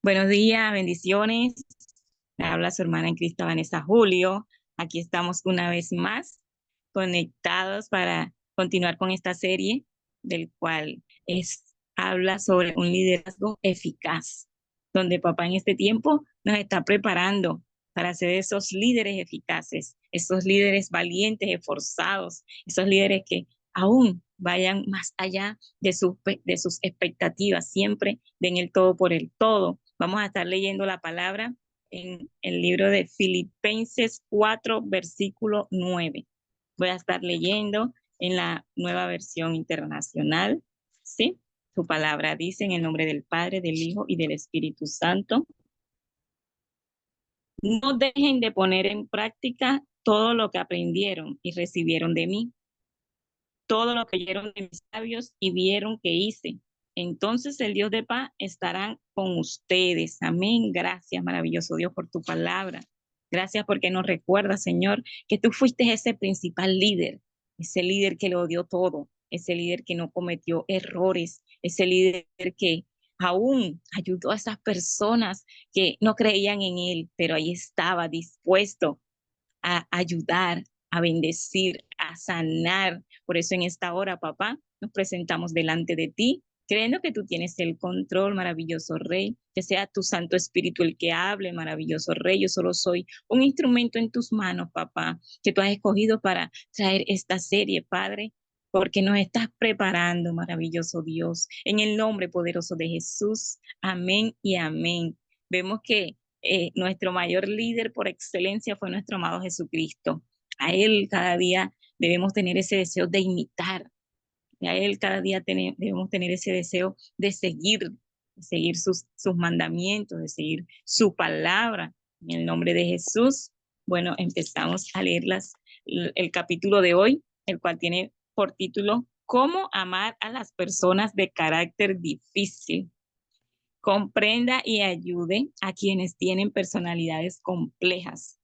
Buenos días, bendiciones. Me habla su hermana en Cristo, Vanessa Julio. Aquí estamos una vez más conectados para continuar con esta serie, del cual habla sobre un liderazgo eficaz, donde papá en este tiempo nos está preparando para ser esos líderes eficaces, esos líderes valientes, esforzados, esos líderes que aún vayan más allá de sus expectativas, siempre den el todo por el todo. Vamos a estar leyendo la palabra en el libro de Filipenses 4, versículo 9. Voy a estar leyendo en la nueva versión internacional, ¿sí? Su palabra dice en el nombre del Padre, del Hijo y del Espíritu Santo. No dejen de poner en práctica todo lo que aprendieron y recibieron de mí, todo lo que oyeron de mis labios y vieron que hice. Entonces el Dios de paz estará con ustedes. Amén. Gracias, maravilloso Dios, por tu palabra. Gracias porque nos recuerda, Señor, que tú fuiste ese principal líder, ese líder que lo dio todo, ese líder que no cometió errores, ese líder que aún ayudó a esas personas que no creían en él, pero ahí estaba dispuesto a ayudar, a bendecir, a sanar. Por eso en esta hora, papá, nos presentamos delante de ti, creyendo que tú tienes el control, maravilloso Rey, que sea tu Santo Espíritu el que hable, maravilloso Rey. Yo solo soy un instrumento en tus manos, papá, que tú has escogido para traer esta serie, Padre, porque nos estás preparando, maravilloso Dios, en el nombre poderoso de Jesús. Amén y amén. Vemos que nuestro mayor líder por excelencia fue nuestro amado Jesucristo. A Él cada día debemos tener ese deseo de imitar. Y a Él cada día debemos tener ese deseo de seguir sus mandamientos, de seguir su palabra. En el nombre de Jesús, bueno, empezamos a leer el capítulo de hoy, el cual tiene por título ¿Cómo amar a las personas de carácter difícil? Comprenda y ayude a quienes tienen personalidades complejas.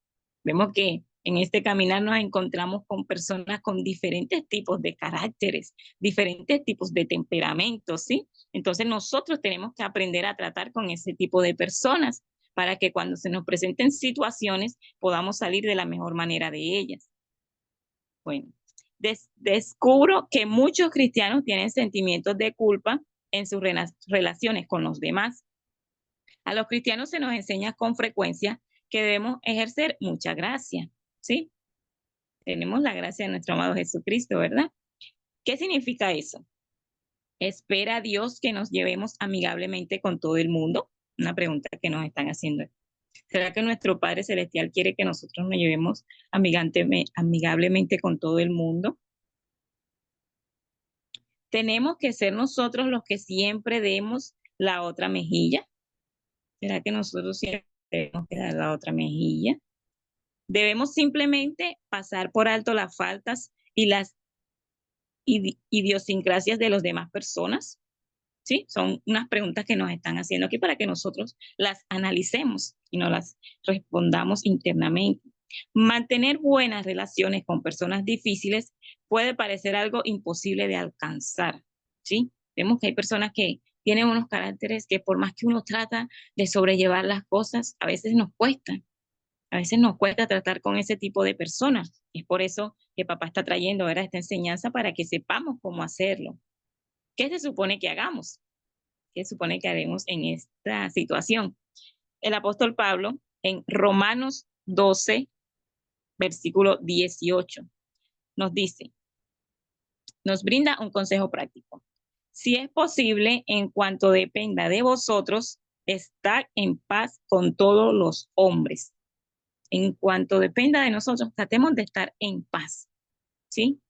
Vemos que en este caminar nos encontramos con personas con diferentes tipos de caracteres, diferentes tipos de temperamentos, ¿sí? Entonces nosotros tenemos que aprender a tratar con ese tipo de personas para que cuando se nos presenten situaciones podamos salir de la mejor manera de ellas. Bueno, descubro que muchos cristianos tienen sentimientos de culpa en sus relaciones con los demás. A los cristianos se nos enseña con frecuencia que debemos ejercer mucha gracia, ¿sí? Tenemos la gracia de nuestro amado Jesucristo, ¿verdad? ¿Qué significa eso? ¿Espera Dios que nos llevemos amigablemente con todo el mundo? Una pregunta que nos están haciendo. ¿Será que nuestro Padre Celestial quiere que nosotros nos llevemos amigablemente con todo el mundo? ¿Tenemos que ser nosotros los que siempre demos la otra mejilla? ¿Será que nosotros siempre tenemos que dar la otra mejilla? Debemos simplemente pasar por alto las faltas y las idiosincrasias de las demás personas, ¿sí? Son unas preguntas que nos están haciendo aquí para que nosotros las analicemos y no las respondamos internamente. Mantener buenas relaciones con personas difíciles puede parecer algo imposible de alcanzar, ¿sí? Vemos que hay personas que tienen unos caracteres que por más que uno trata de sobrellevar las cosas, a veces nos cuesta. A veces nos cuesta tratar con ese tipo de personas. Es por eso que papá está trayendo ahora esta enseñanza para que sepamos cómo hacerlo. ¿Qué se supone que hagamos? ¿Qué se supone que haremos en esta situación? El apóstol Pablo en Romanos 12, versículo 18, nos dice, nos brinda un consejo práctico. Si es posible, en cuanto dependa de vosotros, estad en paz con todos los hombres. En cuanto dependa de nosotros, tratemos de estar en paz, ¿sí?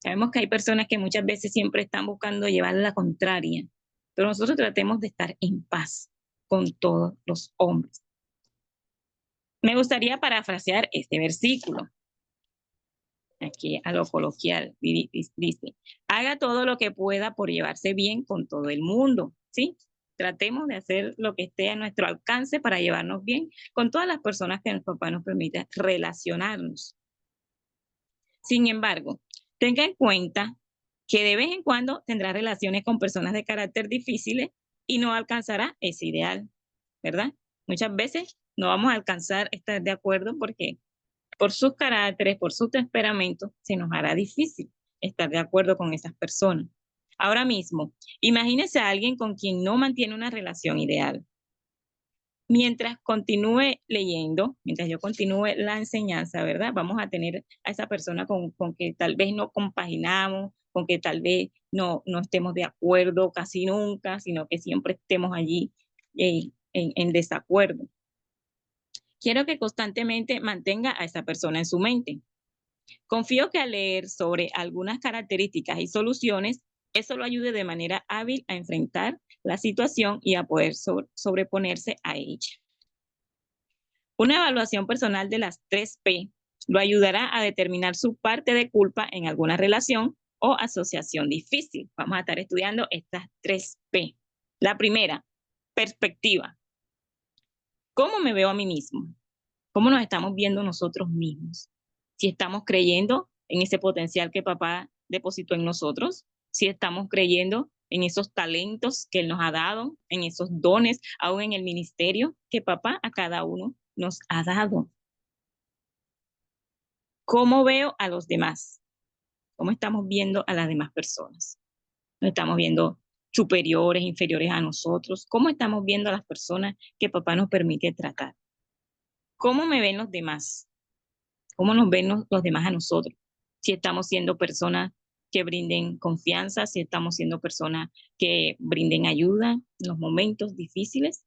Sabemos que hay personas que muchas veces siempre están buscando llevar la contraria, pero nosotros tratemos de estar en paz con todos los hombres. Me gustaría parafrasear este versículo, aquí a lo coloquial, dice, haga todo lo que pueda por llevarse bien con todo el mundo, ¿sí? Tratemos de hacer lo que esté a nuestro alcance para llevarnos bien con todas las personas que nuestro papá nos permita relacionarnos. Sin embargo, tenga en cuenta que de vez en cuando tendrá relaciones con personas de carácter difíciles y no alcanzará ese ideal. ¿verdad? Muchas veces no vamos a alcanzar a estar de acuerdo porque por sus caracteres, por su temperamento, se nos hará difícil estar de acuerdo con esas personas. Ahora mismo, imagínese a alguien con quien no mantiene una relación ideal. Mientras continúe leyendo, mientras yo continúe la enseñanza, ¿verdad? Vamos a tener a esa persona con que tal vez no compaginamos, con que tal vez no estemos de acuerdo casi nunca, sino que siempre estemos allí en desacuerdo. Quiero que constantemente mantenga a esa persona en su mente. Confío que al leer sobre algunas características y soluciones, eso lo ayude de manera hábil a enfrentar la situación y a poder sobreponerse a ella. Una evaluación personal de las 3P lo ayudará a determinar su parte de culpa en alguna relación o asociación difícil. Vamos a estar estudiando estas 3P. La primera, perspectiva. ¿Cómo me veo a mí mismo? ¿Cómo nos estamos viendo nosotros mismos? Si estamos creyendo en ese potencial que papá depositó en nosotros, si estamos creyendo en esos talentos que él nos ha dado, en esos dones, aún en el ministerio que papá a cada uno nos ha dado. ¿Cómo veo a los demás? ¿Cómo estamos viendo a las demás personas? ¿Nos estamos viendo superiores, inferiores a nosotros? ¿Cómo estamos viendo a las personas que papá nos permite tratar? ¿Cómo me ven los demás? ¿Cómo nos ven los demás a nosotros? Si estamos siendo personas que brinden confianza, si estamos siendo personas que brinden ayuda en los momentos difíciles.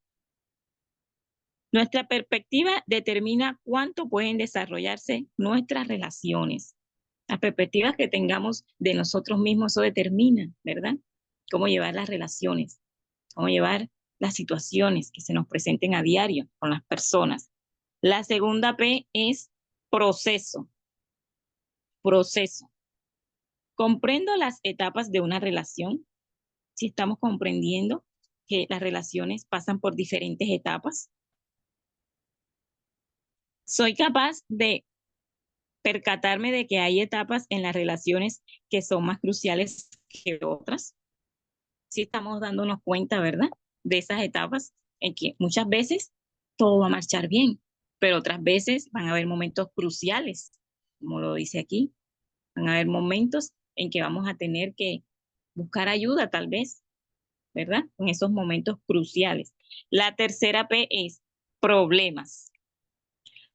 Nuestra perspectiva determina cuánto pueden desarrollarse nuestras relaciones. Las perspectivas que tengamos de nosotros mismos, eso determina, ¿verdad? Cómo llevar las relaciones, cómo llevar las situaciones que se nos presenten a diario con las personas. La segunda P es proceso. Proceso. Comprendo las etapas de una relación. Si estamos comprendiendo que las relaciones pasan por diferentes etapas. Soy capaz de percatarme de que hay etapas en las relaciones que son más cruciales que otras. Si estamos dándonos cuenta, ¿verdad? De esas etapas en que muchas veces todo va a marchar bien, pero otras veces van a haber momentos cruciales, como lo dice aquí. Van a haber momentos en que vamos a tener que buscar ayuda tal vez, ¿verdad? En esos momentos cruciales. La tercera P es problemas.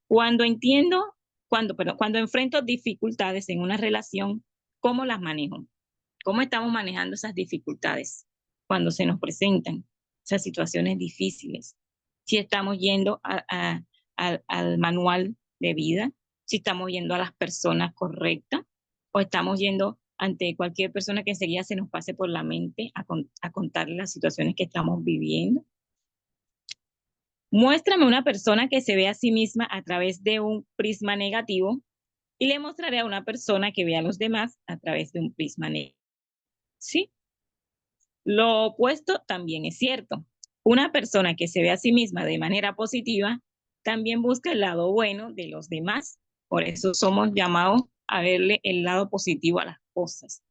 Cuando enfrento dificultades en una relación, ¿cómo las manejo? ¿Cómo estamos manejando esas dificultades cuando se nos presentan esas situaciones difíciles? Si estamos yendo al manual de vida, si estamos yendo a las personas correctas o estamos yendo ante cualquier persona que enseguida se nos pase por la mente a contarle las situaciones que estamos viviendo. Muéstrame una persona que se ve a sí misma a través de un prisma negativo y le mostraré a una persona que ve a los demás a través de un prisma negativo. ¿Sí? Lo opuesto también es cierto. Una persona que se ve a sí misma de manera positiva también busca el lado bueno de los demás. Por eso somos llamados a verle el lado positivo a las cosas,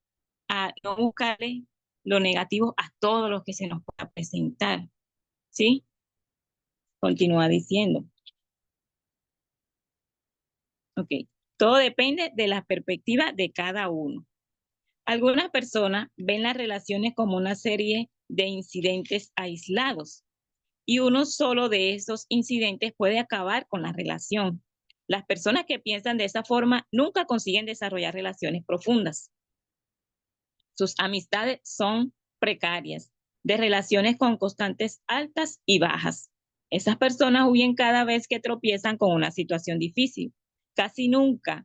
a no buscarle lo negativo a todo lo que se nos pueda presentar. ¿Sí? Continúa diciendo. Ok. Todo depende de la perspectiva de cada uno. Algunas personas ven las relaciones como una serie de incidentes aislados y uno solo de esos incidentes puede acabar con la relación. Las personas que piensan de esa forma nunca consiguen desarrollar relaciones profundas. Sus amistades son precarias, de relaciones con constantes altas y bajas. Esas personas huyen cada vez que tropiezan con una situación difícil. Casi nunca,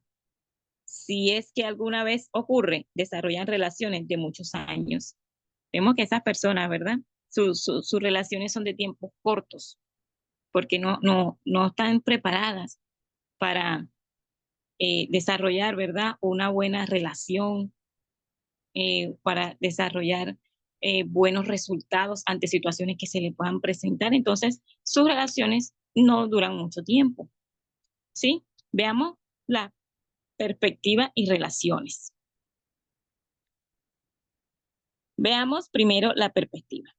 si es que alguna vez ocurre, desarrollan relaciones de muchos años. Vemos que esas personas, ¿verdad? Sus relaciones son de tiempos cortos, porque no están preparadas para desarrollar, ¿verdad? Una buena relación, para desarrollar buenos resultados ante situaciones que se le puedan presentar. Entonces, sus relaciones no duran mucho tiempo. ¿Sí? Veamos la perspectiva y relaciones. Veamos primero la perspectiva.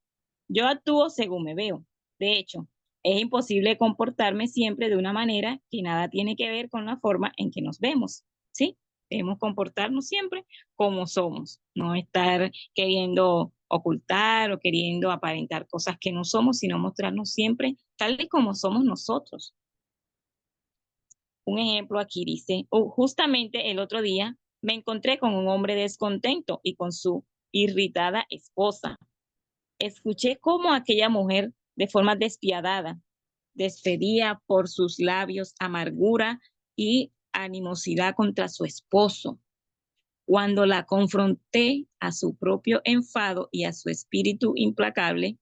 Yo actúo según me veo. De hecho, Es imposible comportarme siempre de una manera que nada tiene que ver con la forma en que nos vemos, ¿sí? Debemos comportarnos siempre como somos, no estar queriendo ocultar o queriendo aparentar cosas que no somos, sino mostrarnos siempre tal y como somos nosotros. Un ejemplo aquí dice, justamente el otro día me encontré con un hombre descontento y con su irritada esposa. Escuché cómo aquella mujer, de forma despiadada, despedía por sus labios amargura y animosidad contra su esposo. Cuando la confronté a su propio enfado y a su espíritu implacable,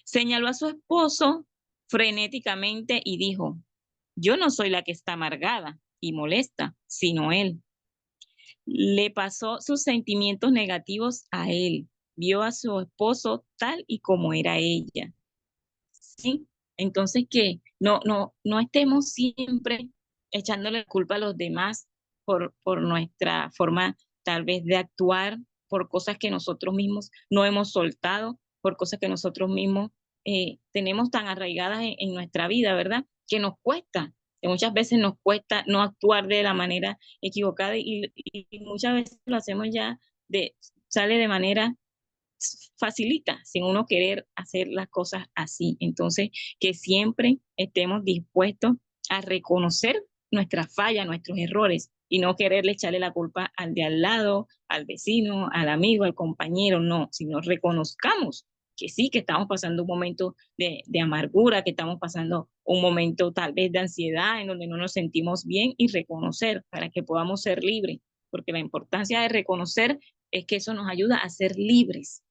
señaló a su esposo frenéticamente y dijo, yo no soy la que está amargada y molesta, sino él. Le pasó sus sentimientos negativos a él. Vio a su esposo tal y como era ella. ¿Sí? Entonces que no estemos siempre echándole la culpa a los demás por nuestra forma tal vez de actuar, por cosas que nosotros mismos no hemos soltado, por cosas que nosotros mismos tenemos tan arraigadas en nuestra vida, ¿verdad? Que nos cuesta, que muchas veces nos cuesta no actuar de la manera equivocada y muchas veces lo hacemos ya sale de manera facilita sin uno querer hacer las cosas así. Entonces, que siempre estemos dispuestos a reconocer nuestras fallas, nuestros errores y no quererle echarle la culpa al de al lado, al vecino, al amigo, al compañero, no, sino reconozcamos que sí, que estamos pasando un momento de amargura, que estamos pasando un momento tal vez de ansiedad en donde no nos sentimos bien y reconocer para que podamos ser libres, porque la importancia de reconocer es que eso nos ayuda a ser libres.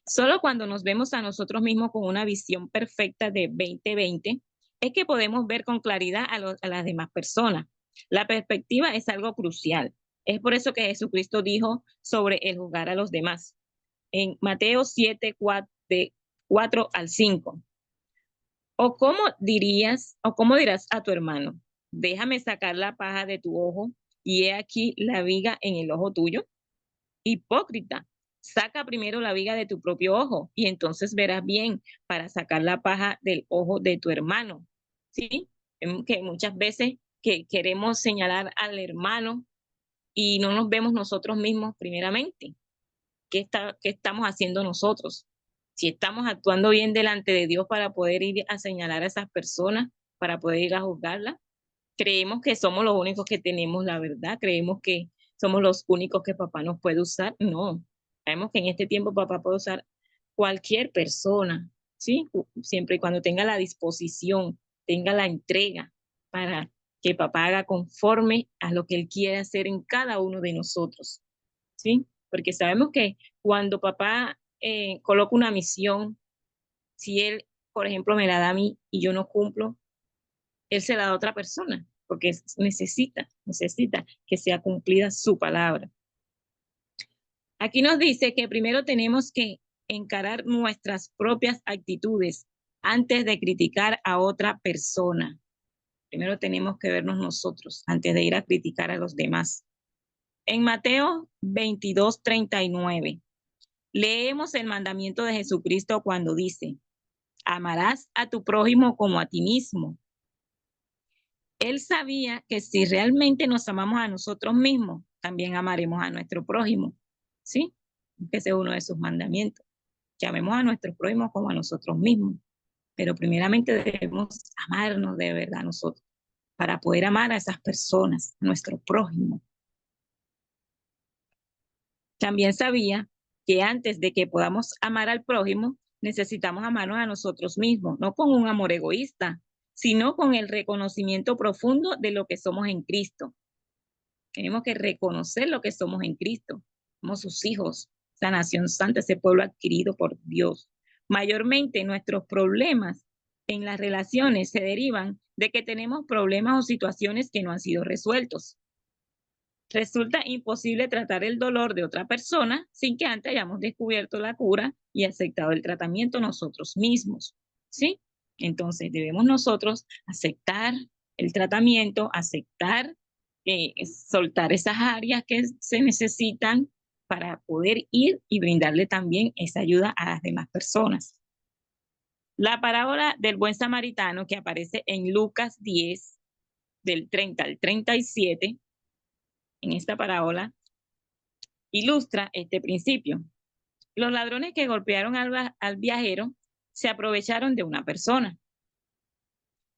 Solo cuando nos vemos a nosotros mismos con una visión perfecta de 2020 es que podemos ver con claridad a las demás personas. La perspectiva es algo crucial. Es por eso que Jesucristo dijo sobre el juzgar a los demás. En Mateo 7, 4 al 5. O cómo dirás a tu hermano, déjame sacar la paja de tu ojo y he aquí la viga en el ojo tuyo? Hipócrita, saca primero la viga de tu propio ojo y entonces verás bien para sacar la paja del ojo de tu hermano. ¿Sí? Que muchas veces que queremos señalar al hermano y no nos vemos nosotros mismos primeramente. ¿Qué estamos haciendo nosotros? Si estamos actuando bien delante de Dios para poder ir a señalar a esas personas, para poder ir a juzgarlas, creemos que somos los únicos que tenemos la verdad, creemos que somos los únicos que papá nos puede usar. No, sabemos que en este tiempo papá puede usar cualquier persona, ¿sí? Siempre y cuando tenga la disposición, tenga la entrega para que papá haga conforme a lo que él quiere hacer en cada uno de nosotros, ¿sí? Porque sabemos que cuando papá coloca una misión, si él, por ejemplo, me la da a mí y yo no cumplo, él se la da a otra persona, porque necesita que sea cumplida su palabra. Aquí nos dice que primero tenemos que encarar nuestras propias actitudes antes de criticar a otra persona. Primero tenemos que vernos nosotros antes de ir a criticar a los demás. En Mateo 22:39, leemos el mandamiento de Jesucristo cuando dice, amarás a tu prójimo como a ti mismo. Él sabía que si realmente nos amamos a nosotros mismos, también amaremos a nuestro prójimo, ¿sí? Ese es uno de sus mandamientos. Que amemos a nuestro prójimo como a nosotros mismos. Pero primeramente debemos amarnos de verdad nosotros para poder amar a esas personas, a nuestro prójimo. También sabía que antes de que podamos amar al prójimo, necesitamos amarnos a nosotros mismos, no con un amor egoísta, sino con el reconocimiento profundo de lo que somos en Cristo. Tenemos que reconocer lo que somos en Cristo. Somos sus hijos, esa nación santa, ese pueblo adquirido por Dios. Mayormente nuestros problemas en las relaciones se derivan de que tenemos problemas o situaciones que no han sido resueltos. Resulta imposible tratar el dolor de otra persona sin que antes hayamos descubierto la cura y aceptado el tratamiento nosotros mismos, ¿sí? Entonces debemos nosotros aceptar el tratamiento, aceptar, soltar esas áreas que se necesitan para poder ir y brindarle también esa ayuda a las demás personas. La parábola del buen samaritano que aparece en Lucas 10, del 30 al 37, en esta parábola, ilustra este principio. Los ladrones que golpearon al viajero se aprovecharon de una persona.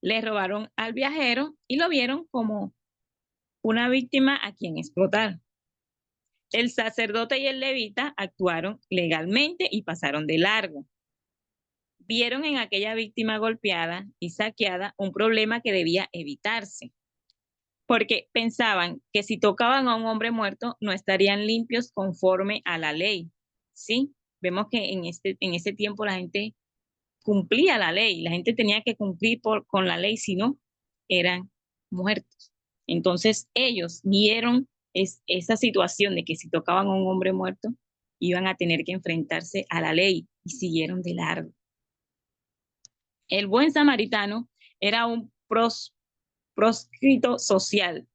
Le robaron al viajero y lo vieron como una víctima a quien explotar. El sacerdote y el levita actuaron legalmente y pasaron de largo. Vieron en aquella víctima golpeada y saqueada un problema que debía evitarse, porque pensaban que si tocaban a un hombre muerto no estarían limpios conforme a la ley. ¿Sí? Vemos que en ese tiempo la gente cumplía la ley, la gente tenía que cumplir con la ley, si no, eran muertos. Entonces ellos vieron esa situación de que si tocaban a un hombre muerto, iban a tener que enfrentarse a la ley y siguieron de largo. El buen samaritano era un proscrito social,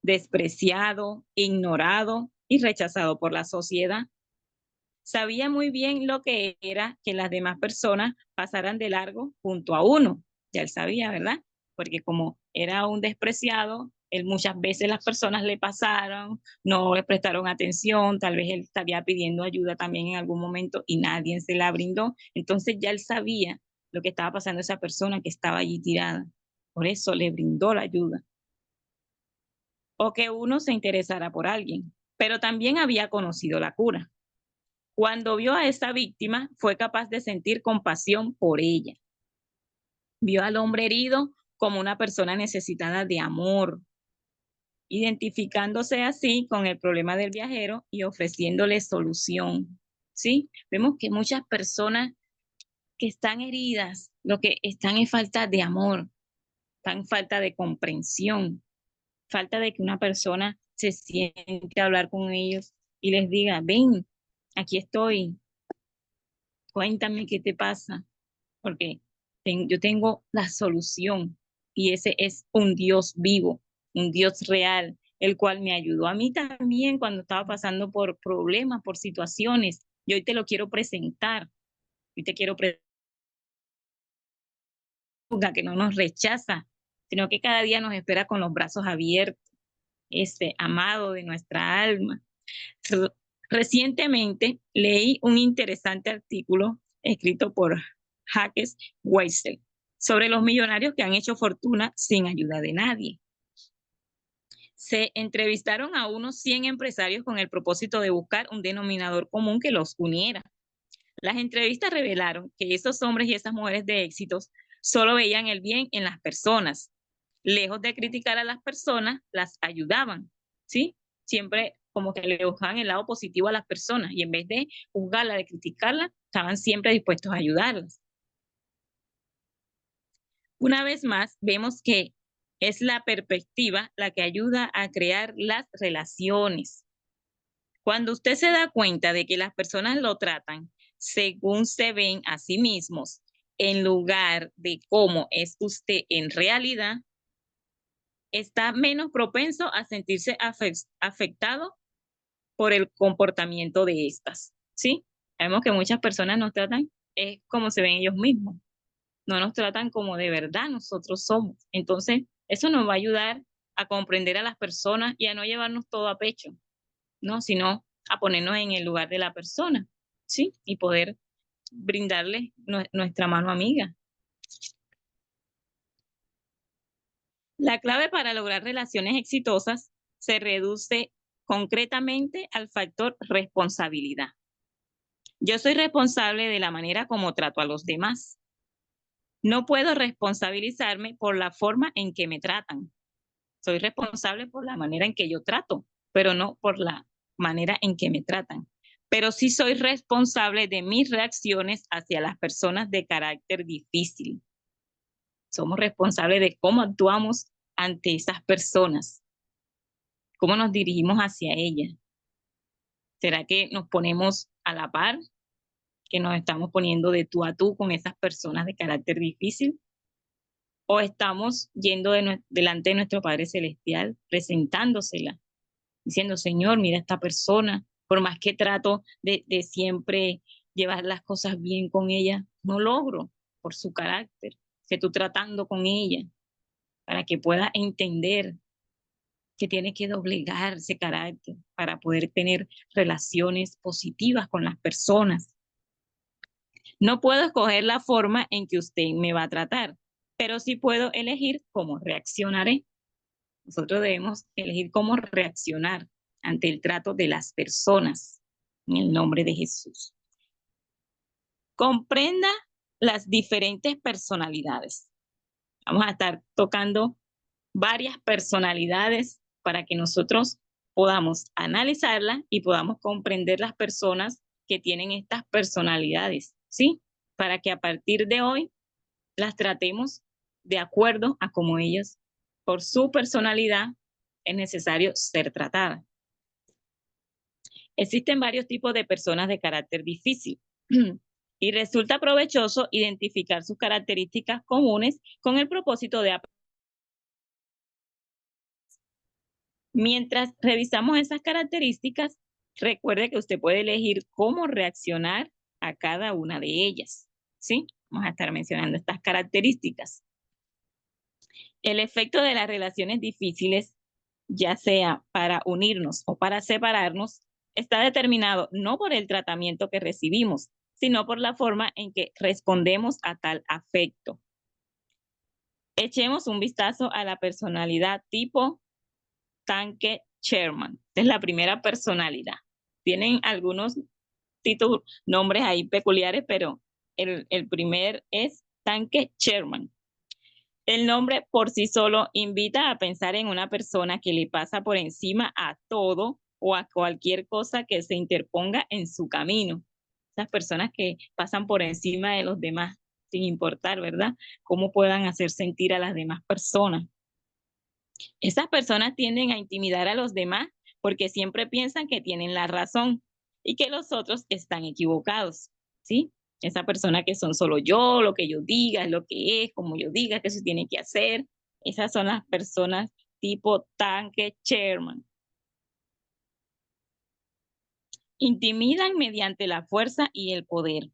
despreciado, ignorado y rechazado por la sociedad. Sabía muy bien lo que era que las demás personas pasaran de largo junto a uno. Ya él sabía, ¿verdad? Porque como era un despreciado, él muchas veces las personas le pasaron, no le prestaron atención, tal vez él estaría pidiendo ayuda también en algún momento y nadie se la brindó. Entonces ya él sabía lo que estaba pasando a esa persona que estaba allí tirada. Por eso le brindó la ayuda. O que uno se interesara por alguien, pero también había conocido la cura. Cuando vio a esa víctima, fue capaz de sentir compasión por ella. Vio al hombre herido como una persona necesitada de amor, identificándose así con el problema del viajero y ofreciéndole solución. ¿Sí? Vemos que muchas personas que están heridas, lo que están es falta de amor, están falta de comprensión, falta de que una persona se siente a hablar con ellos y les diga, ven, aquí estoy, cuéntame qué te pasa, porque yo tengo la solución y ese es un Dios vivo, un Dios real, el cual me ayudó a mí también cuando estaba pasando por problemas, por situaciones. Y hoy te lo quiero presentar, y te quiero presentar que no nos rechaza, sino que cada día nos espera con los brazos abiertos, este amado de nuestra alma. Recientemente leí un interesante artículo escrito por Jacques Weissel sobre los millonarios que han hecho fortuna sin ayuda de nadie. Se entrevistaron a unos 100 empresarios con el propósito de buscar un denominador común que los uniera. Las entrevistas revelaron que esos hombres y esas mujeres de éxitos solo veían el bien en las personas. Lejos de criticar a las personas, las ayudaban, ¿sí? Siempre como que le buscaban el lado positivo a las personas y en vez de juzgarla, de criticarla, estaban siempre dispuestos a ayudarlas. Una vez más, vemos que es la perspectiva la que ayuda a crear las relaciones. Cuando usted se da cuenta de que las personas lo tratan según se ven a sí mismos, en lugar de cómo es usted en realidad, está menos propenso a sentirse afectado por el comportamiento de estas, ¿sí? Sabemos que muchas personas nos tratan como se ven ellos mismos, no nos tratan como de verdad nosotros somos. Entonces, eso nos va a ayudar a comprender a las personas y a no llevarnos todo a pecho, ¿no? Sino a ponernos en el lugar de la persona, ¿sí? Y poder brindarle nuestra mano amiga. La clave para lograr relaciones exitosas se reduce concretamente al factor responsabilidad. Yo soy responsable de la manera como trato a los demás. No puedo responsabilizarme por la forma en que me tratan. Soy responsable por la manera en que yo trato, pero no por la manera en que me tratan. Pero sí soy responsable de mis reacciones hacia las personas de carácter difícil. Somos responsables de cómo actuamos ante esas personas, cómo nos dirigimos hacia ellas. ¿Será que nos ponemos a la par? ¿Que nos estamos poniendo de tú a tú con esas personas de carácter difícil? ¿O estamos yendo delante de nuestro Padre Celestial, presentándosela, diciendo, Señor, mira esta persona, por más que trato de siempre llevar las cosas bien con ella, no logro. por su carácter, que tú tratando con ella, para que pueda entender que tiene que doblegar ese carácter para poder tener relaciones positivas con las personas. No puedo escoger la forma en que usted me va a tratar, pero sí puedo elegir cómo reaccionaré. Nosotros debemos elegir cómo reaccionar ante el trato de las personas en el nombre de Jesús. Comprenda las diferentes personalidades. Vamos a estar tocando varias personalidades para que nosotros podamos analizarlas y podamos comprender las personas que tienen estas personalidades, ¿sí? Para que a partir de hoy las tratemos de acuerdo a cómo ellas, por su personalidad, es necesario ser tratadas. Existen varios tipos de personas de carácter difícil y resulta provechoso identificar sus características comunes con el propósito de aprender. Mientras revisamos esas características, recuerde que usted puede elegir cómo reaccionar a cada una de ellas, ¿sí? Vamos a estar mencionando estas características. El efecto de las relaciones difíciles, ya sea para unirnos o para separarnos, está determinado no por el tratamiento que recibimos, sino por la forma en que respondemos a tal afecto. Echemos un vistazo a la personalidad tipo tanque Sherman. Es la primera personalidad. Tienen algunos títulos, nombres ahí peculiares, pero el primer es tanque Sherman. El nombre por sí solo invita a pensar en una persona que le pasa por encima a todo o a cualquier cosa que se interponga en su camino. Esas personas que pasan por encima de los demás, sin importar, ¿verdad?, cómo puedan hacer sentir a las demás personas. Esas personas tienden a intimidar a los demás porque siempre piensan que tienen la razón y que los otros están equivocados, ¿sí? Esa persona que son solo yo, lo que yo diga es lo que es, como yo diga que se tiene que hacer. Esas son las personas tipo tanque Sherman. Intimidan mediante la fuerza y el poder.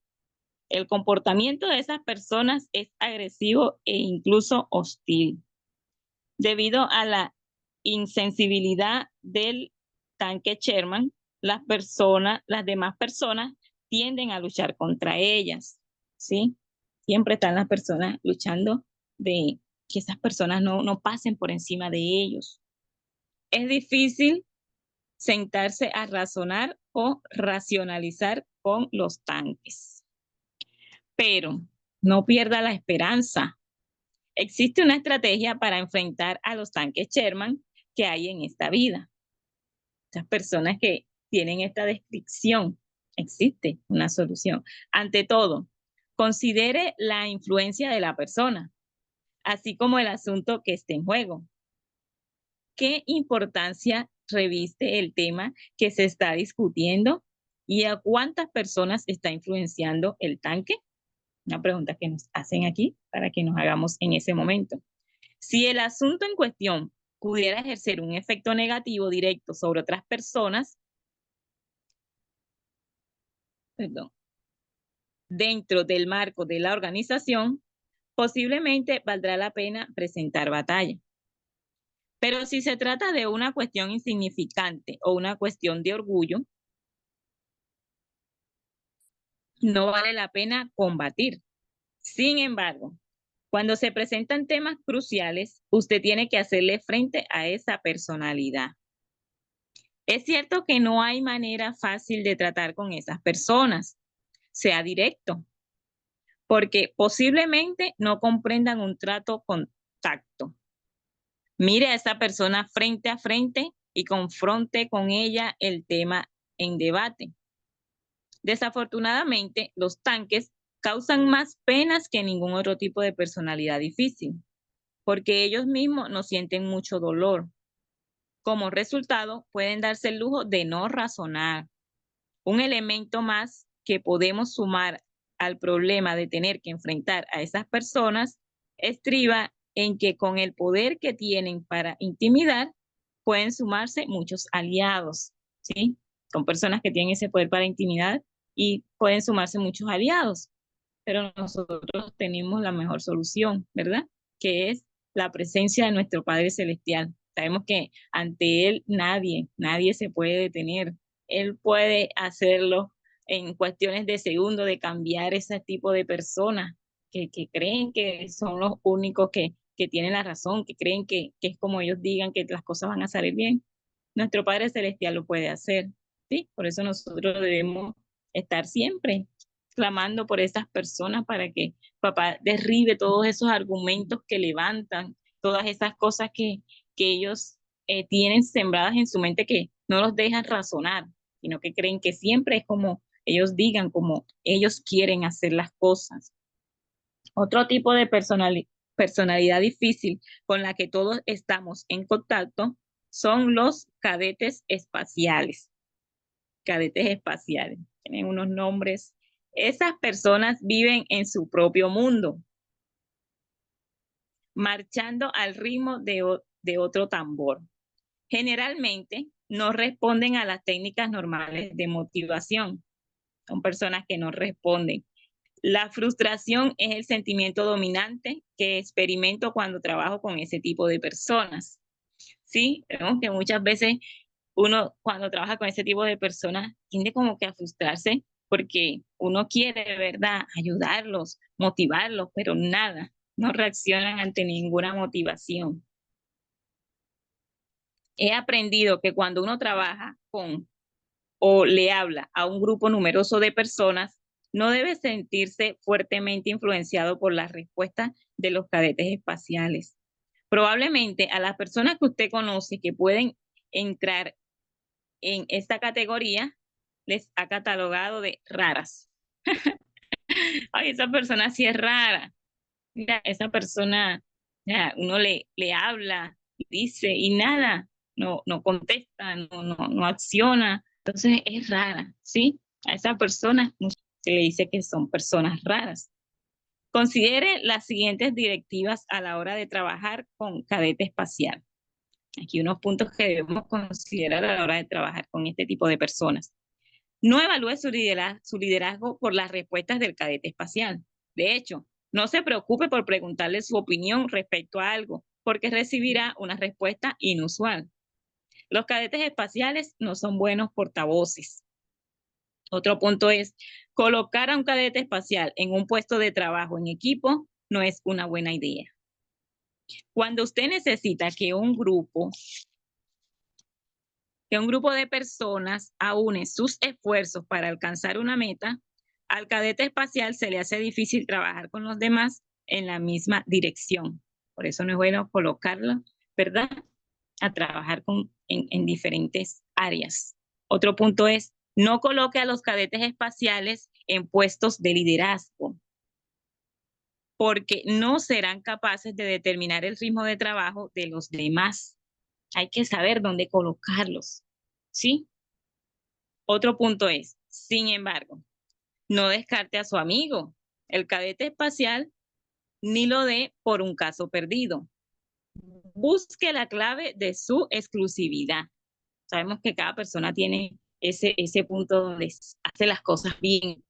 El comportamiento de esas personas es agresivo e incluso hostil. Debido a la insensibilidad del tanque Sherman, las demás personas tienden a luchar contra ellas, ¿sí? Siempre están las personas luchando de que esas personas no pasen por encima de ellos. Es difícil sentarse a razonar o racionalizar con los tanques. Pero no pierda la esperanza. Existe una estrategia para enfrentar a los tanques Sherman que hay en esta vida. Estas personas que tienen esta descripción, existe una solución. Ante todo, considere la influencia de la persona, así como el asunto que esté en juego. ¿Qué importancia reviste el tema que se está discutiendo y a cuántas personas está influenciando el tanque? Una pregunta que nos hacen aquí para que nos hagamos en ese momento. Si el asunto en cuestión pudiera ejercer un efecto negativo directo sobre otras personas, dentro del marco de la organización, posiblemente valdrá la pena presentar batalla. Pero si se trata de una cuestión insignificante o una cuestión de orgullo, no vale la pena combatir. Sin embargo, cuando se presentan temas cruciales, usted tiene que hacerle frente a esa personalidad. Es cierto que no hay manera fácil de tratar con esas personas, sea directo, porque posiblemente no comprendan un trato con tacto. Mire a esa persona frente a frente y confronte con ella el tema en debate. Desafortunadamente, los tanques causan más penas que ningún otro tipo de personalidad difícil, porque ellos mismos no sienten mucho dolor. Como resultado, pueden darse el lujo de no razonar. Un elemento más que podemos sumar al problema de tener que enfrentar a esas personas estriba en que con el poder que tienen para intimidar, pueden sumarse muchos aliados, ¿sí? Son personas que tienen ese poder para intimidar y pueden sumarse muchos aliados. pero nosotros tenemos la mejor solución, ¿verdad? Que es la presencia de nuestro Padre Celestial. Sabemos que ante Él nadie se puede detener. Él puede hacerlo en cuestiones de segundos, de cambiar ese tipo de personas que creen que son los únicos que tienen la razón, que creen que es como ellos digan que las cosas van a salir bien. Nuestro Padre Celestial lo puede hacer, ¿sí? Por eso nosotros debemos estar siempre clamando por esas personas para que papá derribe todos esos argumentos que levantan, todas esas cosas que ellos tienen sembradas en su mente que no los dejan razonar, sino que creen que siempre es como ellos digan, como ellos quieren hacer las cosas. Otro tipo de personalidad difícil con la que todos estamos en contacto son los cadetes espaciales. Cadetes espaciales. Tienen unos nombres. Esas personas viven en su propio mundo, marchando al ritmo de otro tambor. Generalmente no responden a las técnicas normales de motivación. Son personas que no responden. La frustración es el sentimiento dominante que experimento cuando trabajo con ese tipo de personas. Sí, vemos que muchas veces uno cuando trabaja con ese tipo de personas tiende como que a frustrarse porque uno quiere, ¿verdad?, ayudarlos, motivarlos, pero nada, no reaccionan ante ninguna motivación. He aprendido que cuando uno trabaja con o le habla a un grupo numeroso de personas, no debe sentirse fuertemente influenciado por las respuestas de los cadetes espaciales. Probablemente a las personas que usted conoce que pueden entrar en esta categoría, les ha catalogado de raras. Ay, esa persona sí es rara. Mira, esa persona, ya, uno le habla, dice y nada, no contesta, no acciona. Entonces es rara, ¿sí? A esa persona se le dice que son personas raras. Considere las siguientes directivas a la hora de trabajar con cadete espacial. Aquí unos puntos que debemos considerar a la hora de trabajar con este tipo de personas. No evalúe su liderazgo por las respuestas del cadete espacial. De hecho, no se preocupe por preguntarle su opinión respecto a algo, porque recibirá una respuesta inusual. Los cadetes espaciales no son buenos portavoces. Otro punto es, colocar a un cadete espacial en un puesto de trabajo en equipo no es una buena idea. Cuando usted necesita que un grupo de personas aúne sus esfuerzos para alcanzar una meta, al cadete espacial se le hace difícil trabajar con los demás en la misma dirección. Por eso no es bueno colocarlo, ¿verdad?, a trabajar en diferentes áreas. Otro punto es, no coloque a los cadetes espaciales en puestos de liderazgo, porque no serán capaces de determinar el ritmo de trabajo de los demás. Hay que saber dónde colocarlos, ¿sí? Otro punto es, sin embargo, no descarte a su amigo, el cadete espacial, ni lo dé por un caso perdido. Busque la clave de su exclusividad. Sabemos que cada persona tiene ese punto donde hace las cosas bien,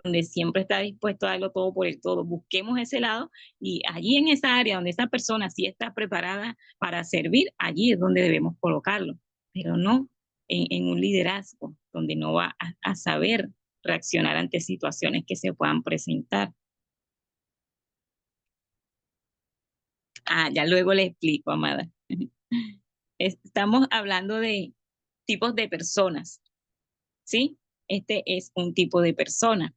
donde siempre está dispuesto a darlo todo por el todo. Busquemos ese lado y allí en esa área donde esa persona sí está preparada para servir, allí es donde debemos colocarlo, pero no en un liderazgo donde no va a saber reaccionar ante situaciones que se puedan presentar. Ya luego le explico, amada. Estamos hablando de tipos de personas, ¿sí? Este es un tipo de persona.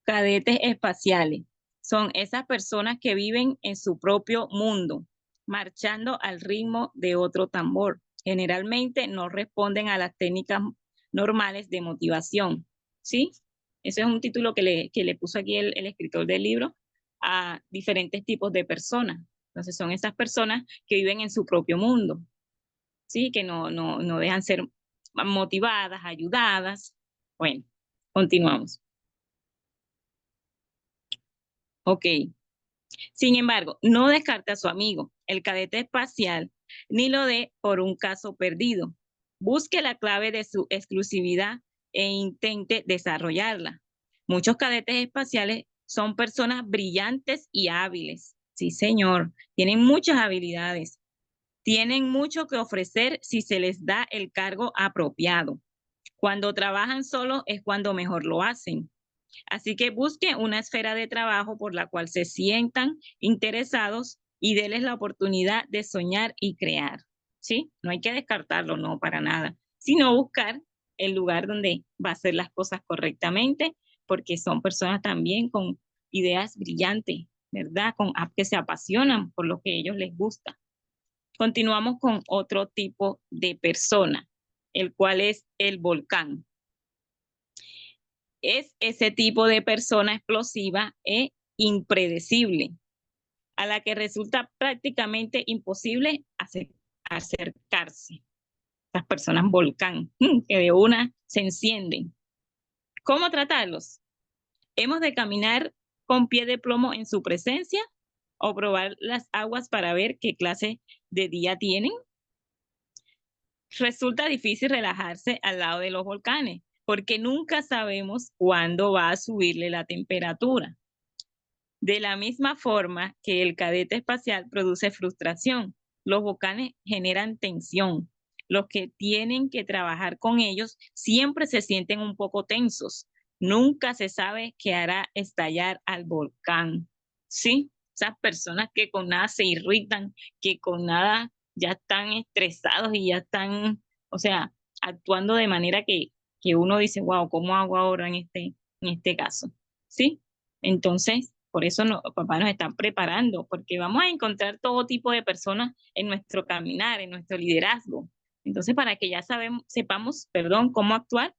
Cadetes espaciales son esas personas que viven en su propio mundo, marchando al ritmo de otro tambor. Generalmente no responden a las técnicas normales de motivación, ¿sí? Ese es un título que le puso aquí el escritor del libro a diferentes tipos de personas. Entonces son esas personas que viven en su propio mundo, ¿sí? Que no dejan ser motivadas, ayudadas. Bueno, continuamos. Ok. Sin embargo, no descarte a su amigo, el cadete espacial, ni lo dé por un caso perdido. Busque la clave de su exclusividad e intente desarrollarla. Muchos cadetes espaciales son personas brillantes y hábiles. Sí, señor, tienen muchas habilidades. Tienen mucho que ofrecer si se les da el cargo apropiado. Cuando trabajan solos es cuando mejor lo hacen. Así que busquen una esfera de trabajo por la cual se sientan interesados y denles la oportunidad de soñar y crear. ¿Sí? No hay que descartarlo, no, para nada, sino buscar el lugar donde va a hacer las cosas correctamente, porque son personas también con ideas brillantes, ¿verdad? Que se apasionan por lo que a ellos les gusta. Continuamos con otro tipo de persona, el cual es el volcán. Es ese tipo de persona explosiva e impredecible, a la que resulta prácticamente imposible acercarse. Las personas volcán, que de una se encienden. ¿Cómo tratarlos? Hemos de caminar con pie de plomo en su presencia o probar las aguas para ver qué clase de día tienen. Resulta difícil relajarse al lado de los volcanes porque nunca sabemos cuándo va a subirle la temperatura. De la misma forma que el cadete espacial produce frustración, los volcanes generan tensión. Los que tienen que trabajar con ellos siempre se sienten un poco tensos. Nunca se sabe qué hará estallar al volcán. ¿Sí? Esas personas que con nada se irritan, que con nada ya están estresados y ya están, o sea, actuando de manera que uno dice, wow, ¿cómo hago ahora en este caso? ¿Sí? Entonces, por eso papá nos está preparando, porque vamos a encontrar todo tipo de personas en nuestro caminar, en nuestro liderazgo. Entonces, para que ya sepamos, cómo actuar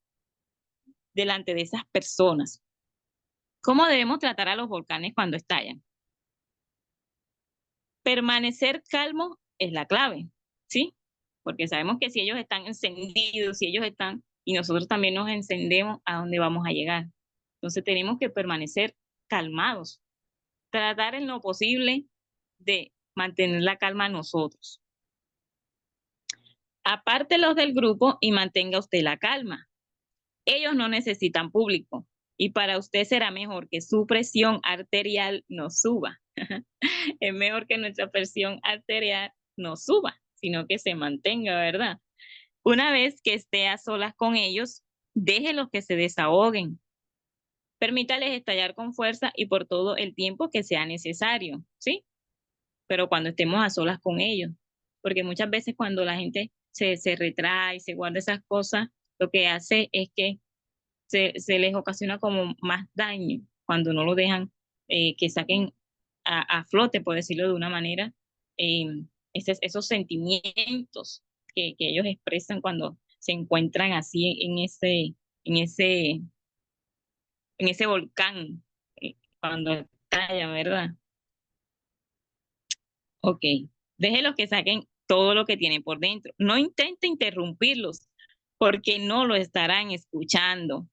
delante de esas personas. ¿Cómo debemos tratar a los volcanes cuando estallan? Permanecer calmo es la clave, ¿sí? Porque sabemos que si ellos están encendidos, si ellos están, y nosotros también nos encendemos, ¿a dónde vamos a llegar? Entonces tenemos que permanecer calmados, tratar en lo posible de mantener la calma nosotros. Aparte los del grupo y mantenga usted la calma. Ellos no necesitan público y para usted será mejor que su presión arterial no suba. Es mejor que nuestra presión arterial no suba, sino que se mantenga, ¿verdad? Una vez que esté a solas con ellos, déjelos que se desahoguen. Permítales estallar con fuerza y por todo el tiempo que sea necesario, ¿sí? Pero cuando estemos a solas con ellos. Porque muchas veces cuando la gente se retrae, se guarda esas cosas, lo que hace es que se les ocasiona como más daño cuando no lo dejan que saquen a flote, por decirlo de una manera, eh, esos sentimientos que ellos expresan cuando se encuentran así en ese, en ese volcán, cuando estalla, ¿verdad? Ok, déjelos que saquen todo lo que tienen por dentro. No intente interrumpirlos porque no lo estarán escuchando.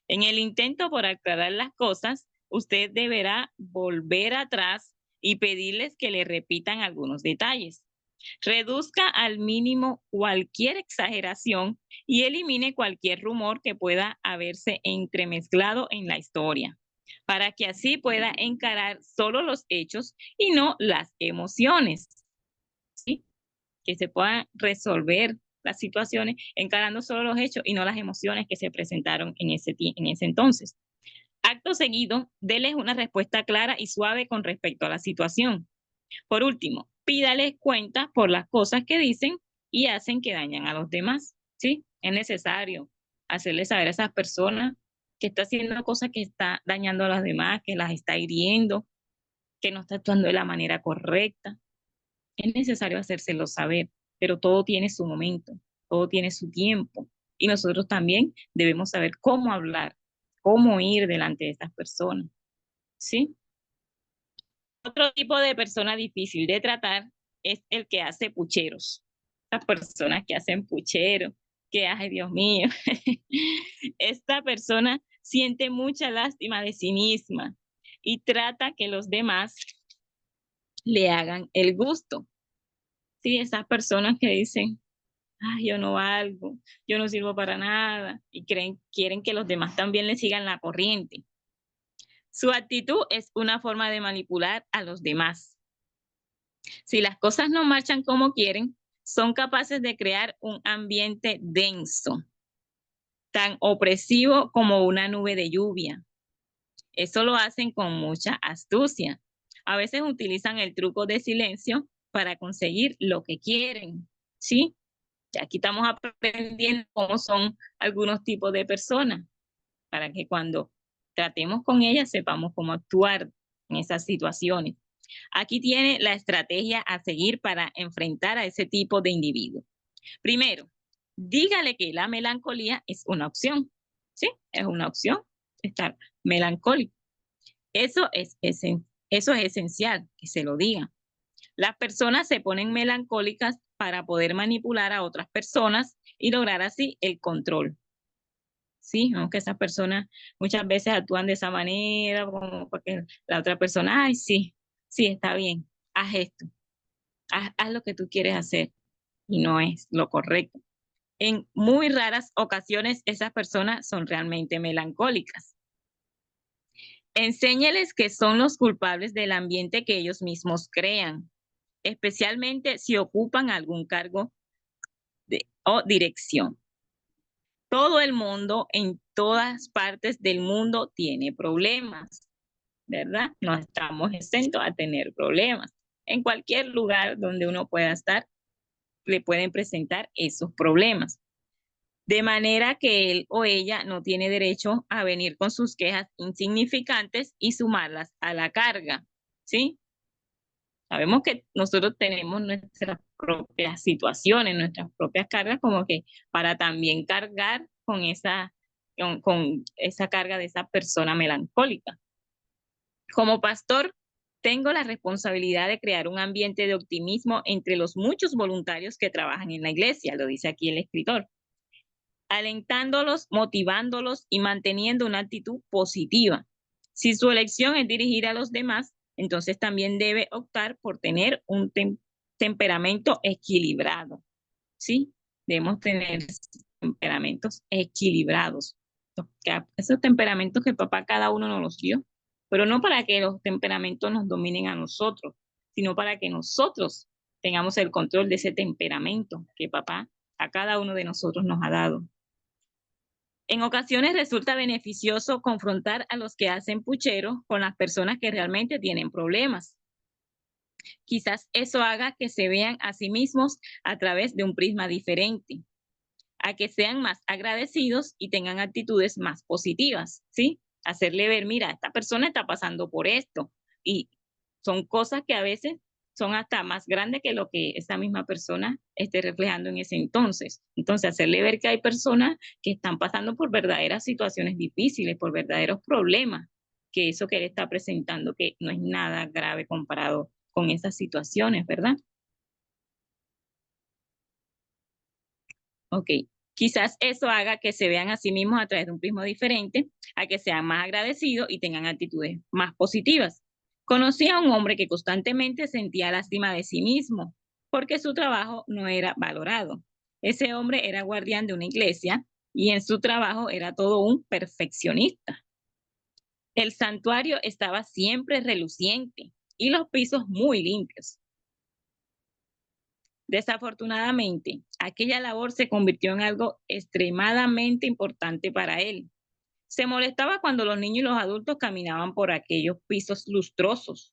En el intento por aclarar las cosas, usted deberá volver atrás y pedirles que le repitan algunos detalles. Reduzca al mínimo cualquier exageración y elimine cualquier rumor que pueda haberse entremezclado en la historia, para que así pueda encarar solo los hechos y no las emociones, ¿sí? Que se puedan resolver las situaciones encarando solo los hechos y no las emociones que se presentaron en ese entonces. Acto seguido, déles una respuesta clara y suave con respecto a la situación. Por último, pídales cuentas por las cosas que dicen y hacen que dañan a los demás. ¿Sí? Es necesario hacerles saber a esas personas que está haciendo cosas que está dañando a las demás, que las está hiriendo, que no está actuando de la manera correcta. Es necesario hacérselo saber, pero todo tiene su momento, todo tiene su tiempo. Y nosotros también debemos saber cómo hablar, cómo ir delante de estas personas. ¿Sí? Otro tipo de persona difícil de tratar es el que hace pucheros. Las personas que hacen pucheros, que, ay, Dios mío, esta persona siente mucha lástima de sí misma y trata que los demás le hagan el gusto. Sí, esas personas que dicen, ay, yo no valgo, yo no sirvo para nada, y quieren que los demás también le sigan la corriente. Su actitud es una forma de manipular a los demás. Si las cosas no marchan como quieren, son capaces de crear un ambiente denso, tan opresivo como una nube de lluvia. Eso lo hacen con mucha astucia. A veces utilizan el truco de silencio para conseguir lo que quieren, ¿sí? Ya aquí estamos aprendiendo cómo son algunos tipos de personas, para que cuando tratemos con ellas sepamos cómo actuar en esas situaciones. Aquí tiene la estrategia a seguir para enfrentar a ese tipo de individuo. Primero, dígale que la melancolía es una opción, ¿sí? Es una opción estar melancólico. Eso es esencial, que se lo digan. Las personas se ponen melancólicas para poder manipular a otras personas y lograr así el control. Sí, aunque esas personas muchas veces actúan de esa manera, como porque la otra persona, ay, sí, sí, está bien, haz esto, haz lo que tú quieres hacer y no es lo correcto. En muy raras ocasiones esas personas son realmente melancólicas. Enséñeles que son los culpables del ambiente que ellos mismos crean, especialmente si ocupan algún cargo o dirección. Todo el mundo en todas partes del mundo tiene problemas, ¿verdad? No estamos exentos a tener problemas. En cualquier lugar donde uno pueda estar, le pueden presentar esos problemas. De manera que él o ella no tiene derecho a venir con sus quejas insignificantes y sumarlas a la carga, ¿sí? Sabemos que nosotros tenemos nuestras propias situaciones, nuestras propias cargas, como que para también cargar con con esa carga de esa persona melancólica. Como pastor, tengo la responsabilidad de crear un ambiente de optimismo entre los muchos voluntarios que trabajan en la iglesia, lo dice aquí el escritor, alentándolos, motivándolos y manteniendo una actitud positiva. Si su elección es dirigir a los demás, entonces también debe optar por tener un temperamento equilibrado, ¿sí? Debemos tener temperamentos equilibrados. Esos temperamentos que papá cada uno nos los dio, pero no para que los temperamentos nos dominen a nosotros, sino para que nosotros tengamos el control de ese temperamento que papá a cada uno de nosotros nos ha dado. En ocasiones resulta beneficioso confrontar a los que hacen puchero con las personas que realmente tienen problemas. Quizás eso haga que se vean a sí mismos a través de un prisma diferente, a que sean más agradecidos y tengan actitudes más positivas, ¿sí? Hacerle ver, mira, esta persona está pasando por esto. Y son cosas que a veces son hasta más grandes que lo que esa misma persona esté reflejando en ese entonces. Entonces, hacerle ver que hay personas que están pasando por verdaderas situaciones difíciles, por verdaderos problemas, que eso que él está presentando, que no es nada grave comparado con esas situaciones, ¿verdad? Ok, quizás eso haga que se vean a sí mismos a través de un prisma diferente, a que sean más agradecidos y tengan actitudes más positivas. Conocí a un hombre que constantemente sentía lástima de sí mismo porque su trabajo no era valorado. Ese hombre era guardián de una iglesia y en su trabajo era todo un perfeccionista. El santuario estaba siempre reluciente y los pisos muy limpios. Desafortunadamente, aquella labor se convirtió en algo extremadamente importante para él. Se molestaba cuando los niños y los adultos caminaban por aquellos pisos lustrosos,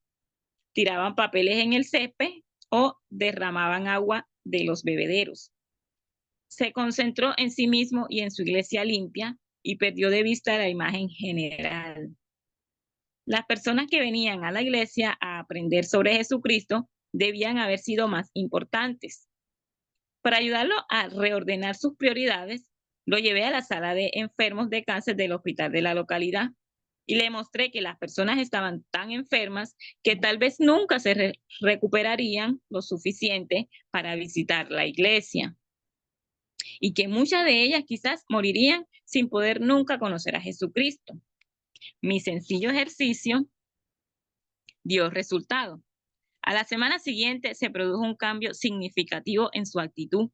tiraban papeles en el césped o derramaban agua de los bebederos. Se concentró en sí mismo y en su iglesia limpia y perdió de vista la imagen general. Las personas que venían a la iglesia a aprender sobre Jesucristo debían haber sido más importantes. Para ayudarlo a reordenar sus prioridades, lo llevé a la sala de enfermos de cáncer del hospital de la localidad y le mostré que las personas estaban tan enfermas que tal vez nunca se recuperarían lo suficiente para visitar la iglesia y que muchas de ellas quizás morirían sin poder nunca conocer a Jesucristo. Mi sencillo ejercicio dio resultado. A la semana siguiente se produjo un cambio significativo en su actitud.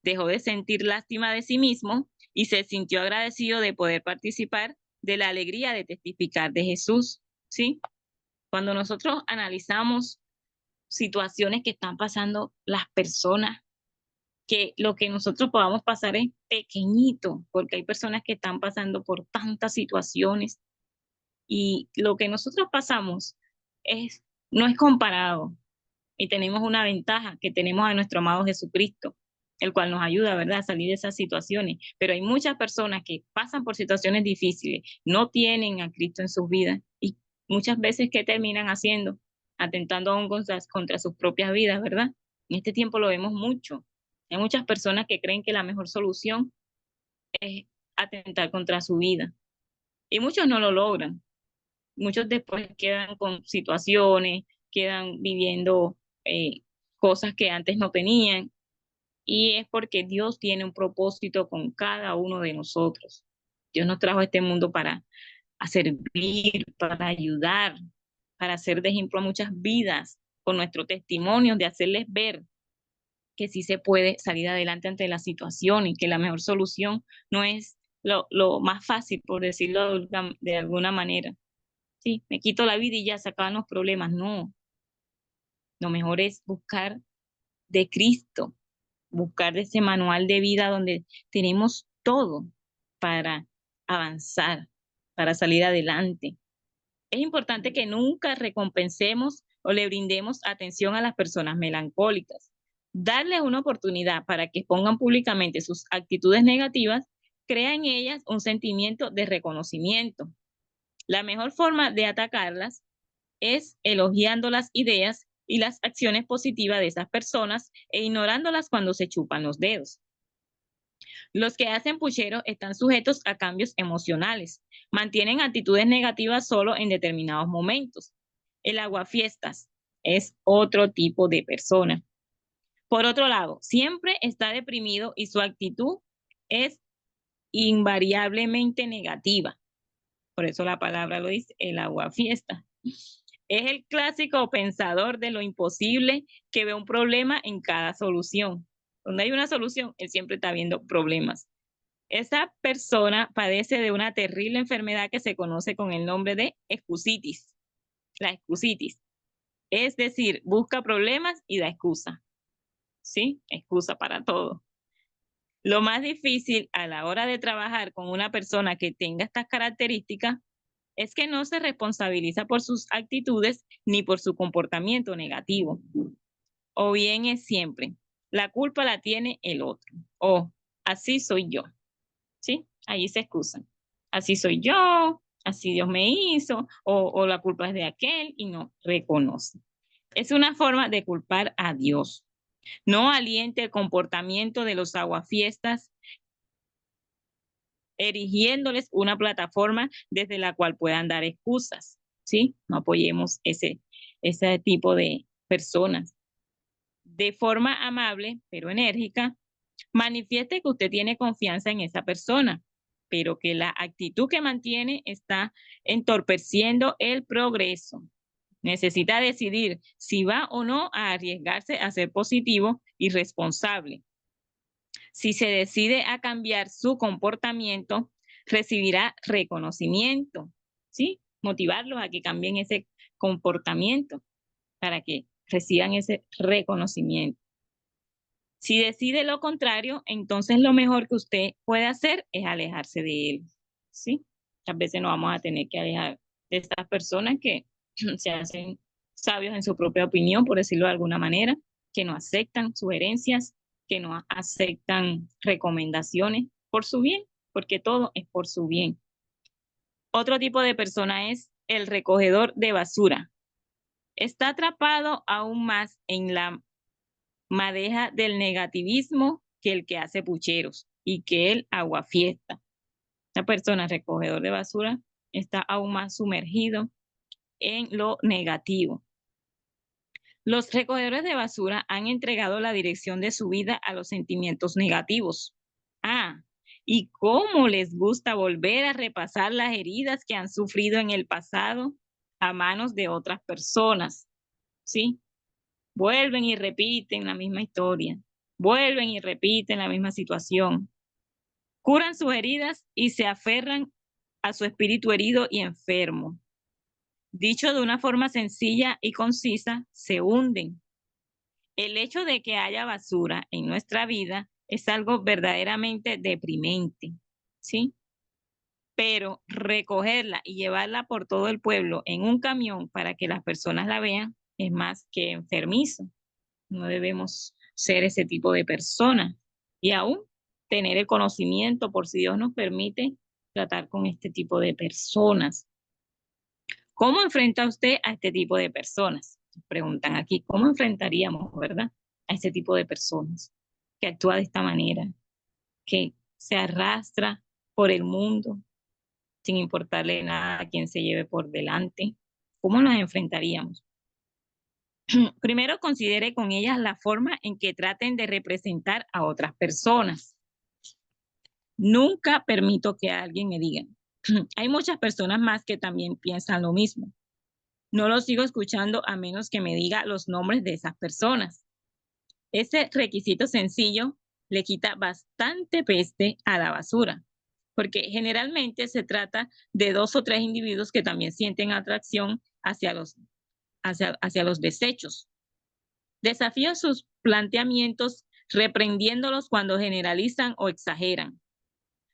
Dejó de sentir lástima de sí mismo y se sintió agradecido de poder participar de la alegría de testificar de Jesús, ¿sí? Cuando nosotros analizamos situaciones que están pasando las personas, que lo que nosotros podamos pasar es pequeñito, porque hay personas que están pasando por tantas situaciones y lo que nosotros pasamos no es comparado. Y tenemos una ventaja, que tenemos a nuestro amado Jesucristo, el cual nos ayuda, ¿verdad?, a salir de esas situaciones. Pero hay muchas personas que pasan por situaciones difíciles, no tienen a Cristo en sus vidas y muchas veces, ¿qué terminan haciendo? Atentando aún contra sus propias vidas, ¿verdad? En este tiempo lo vemos mucho. Hay muchas personas que creen que la mejor solución es atentar contra su vida y muchos no lo logran. Muchos después quedan con situaciones, quedan viviendo cosas que antes no tenían, y es porque Dios tiene un propósito con cada uno de nosotros. Dios nos trajo a este mundo para servir, para ayudar, para ser de ejemplo a muchas vidas, con nuestro testimonio, de hacerles ver que sí se puede salir adelante ante la situación y que la mejor solución no es lo más fácil, por decirlo de alguna manera. Sí, me quito la vida y ya se acaban los problemas. No, lo mejor es buscar de Cristo, buscar de ese manual de vida donde tenemos todo para avanzar, para salir adelante. Es importante que nunca recompensemos o le brindemos atención a las personas melancólicas. Darles una oportunidad para que expongan públicamente sus actitudes negativas crea en ellas un sentimiento de reconocimiento. La mejor forma de atacarlas es elogiando las ideas y las acciones positivas de esas personas e ignorándolas cuando se chupan los dedos. Los que hacen pucheros están sujetos a cambios emocionales, mantienen actitudes negativas solo en determinados momentos. El aguafiestas es otro tipo de persona. Por otro lado, siempre está deprimido y su actitud es invariablemente negativa. Por eso la palabra lo dice, el aguafiestas. Es el clásico pensador de lo imposible que ve un problema en cada solución. Donde hay una solución, él siempre está viendo problemas. Esa persona padece de una terrible enfermedad que se conoce con el nombre de excusitis. La excusitis. Es decir, busca problemas y da excusa. ¿Sí? Excusa para todo. Lo más difícil a la hora de trabajar con una persona que tenga estas características es que no se responsabiliza por sus actitudes ni por su comportamiento negativo. O bien es siempre, la culpa la tiene el otro. O así soy yo. ¿Sí? Ahí se excusan. Así soy yo, así Dios me hizo, o la culpa es de aquel y no reconoce. Es una forma de culpar a Dios. No aliente el comportamiento de los aguafiestas, erigiéndoles una plataforma desde la cual puedan dar excusas, ¿sí? No apoyemos ese tipo de personas. De forma amable, pero enérgica, manifieste que usted tiene confianza en esa persona, pero que la actitud que mantiene está entorpeciendo el progreso. Necesita decidir si va o no a arriesgarse a ser positivo y responsable. Si se decide a cambiar su comportamiento, recibirá reconocimiento, ¿sí? Motivarlos a que cambien ese comportamiento para que reciban ese reconocimiento. Si decide lo contrario, entonces lo mejor que usted puede hacer es alejarse de él, ¿sí? Muchas veces nos vamos a tener que alejar de estas personas que se hacen sabios en su propia opinión, por decirlo de alguna manera, que no aceptan sugerencias, que no aceptan recomendaciones por su bien, porque todo es por su bien. Otro tipo de persona es el recogedor de basura. Está atrapado aún más en la madeja del negativismo que el que hace pucheros y que el aguafiesta. Esta persona, recogedor de basura, está aún más sumergido en lo negativo. Los recogedores de basura han entregado la dirección de su vida a los sentimientos negativos. Y cómo les gusta volver a repasar las heridas que han sufrido en el pasado a manos de otras personas. ¿Sí? Vuelven y repiten la misma historia. Vuelven y repiten la misma situación. Curan sus heridas y se aferran a su espíritu herido y enfermo. Dicho de una forma sencilla y concisa, se hunden. El hecho de que haya basura en nuestra vida es algo verdaderamente deprimente, ¿sí? Pero recogerla y llevarla por todo el pueblo en un camión para que las personas la vean es más que enfermizo. No debemos ser ese tipo de personas y aún tener el conocimiento por si Dios nos permite tratar con este tipo de personas. ¿Cómo enfrenta usted a este tipo de personas? Preguntan aquí, ¿cómo enfrentaríamos, verdad, a este tipo de personas que actúa de esta manera, que se arrastra por el mundo sin importarle nada a quien se lleve por delante? ¿Cómo nos enfrentaríamos? Primero, considere con ellas la forma en que traten de representar a otras personas. Nunca permito que alguien me diga, hay muchas personas más que también piensan lo mismo. No lo sigo escuchando a menos que me diga los nombres de esas personas. Ese requisito sencillo le quita bastante peste a la basura, porque generalmente se trata de 2 o 3 individuos que también sienten atracción hacia los desechos. Desafío sus planteamientos reprendiéndolos cuando generalizan o exageran.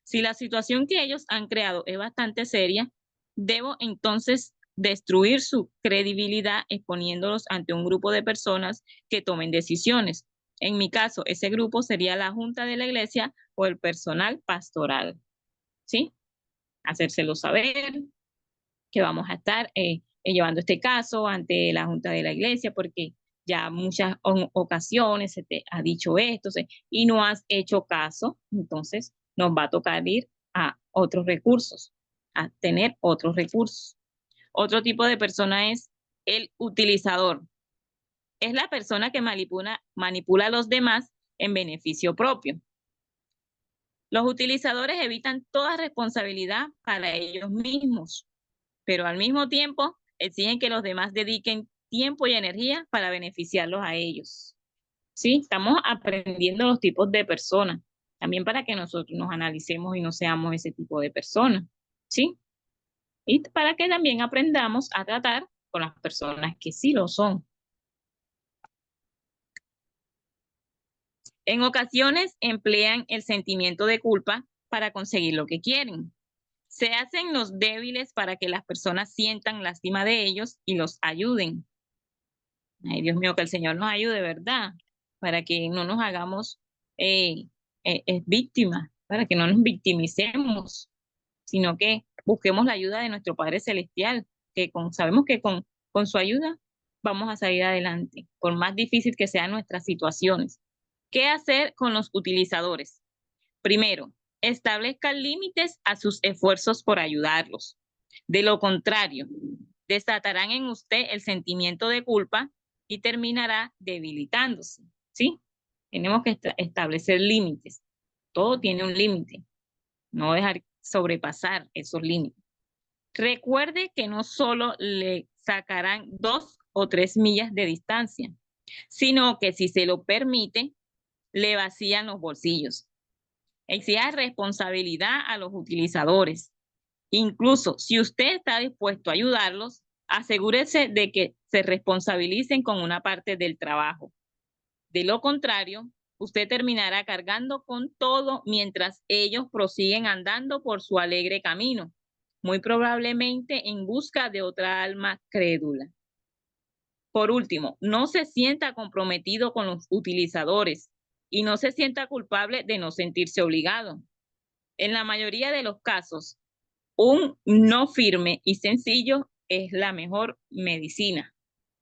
Si la situación que ellos han creado es bastante seria, debo entonces destruir su credibilidad exponiéndolos ante un grupo de personas que tomen decisiones. En mi caso, ese grupo sería la junta de la iglesia o el personal pastoral. ¿Sí? Hacérselo saber que vamos a estar llevando este caso ante la junta de la iglesia porque ya muchas ocasiones se te ha dicho esto y no has hecho caso, entonces nos va a tocar ir a otros recursos, a tener otros recursos. Otro tipo de persona es el utilizador. Es la persona que manipula a los demás en beneficio propio. Los utilizadores evitan toda responsabilidad para ellos mismos, pero al mismo tiempo exigen que los demás dediquen tiempo y energía para beneficiarlos a ellos. ¿Sí? Estamos aprendiendo los tipos de personas, también para que nosotros nos analicemos y no seamos ese tipo de personas. ¿Sí? Y para que también aprendamos a tratar con las personas que sí lo son. En ocasiones emplean el sentimiento de culpa para conseguir lo que quieren. Se hacen los débiles para que las personas sientan lástima de ellos y los ayuden. Ay, Dios mío, que el Señor nos ayude, ¿verdad? Para que no nos hagamos víctimas, para que no nos victimicemos, sino que busquemos la ayuda de nuestro Padre Celestial, que sabemos que con su ayuda vamos a salir adelante, por más difícil que sean nuestras situaciones. ¿Qué hacer con los utilizadores? Primero, establezcan límites a sus esfuerzos por ayudarlos. De lo contrario, desatarán en usted el sentimiento de culpa y terminará debilitándose, ¿sí? Tenemos que establecer límites. Todo tiene un límite. No dejar sobrepasar esos límites. Recuerde que no solo le sacarán 2 o 3 millas de distancia, sino que si se lo permite, le vacían los bolsillos. Exija responsabilidad a los utilizadores. Incluso si usted está dispuesto a ayudarlos, asegúrese de que se responsabilicen con una parte del trabajo. De lo contrario, usted terminará cargando con todo mientras ellos prosiguen andando por su alegre camino, muy probablemente en busca de otra alma crédula. Por último, no se sienta comprometido con los utilizadores y no se sienta culpable de no sentirse obligado. En la mayoría de los casos, un no firme y sencillo es la mejor medicina,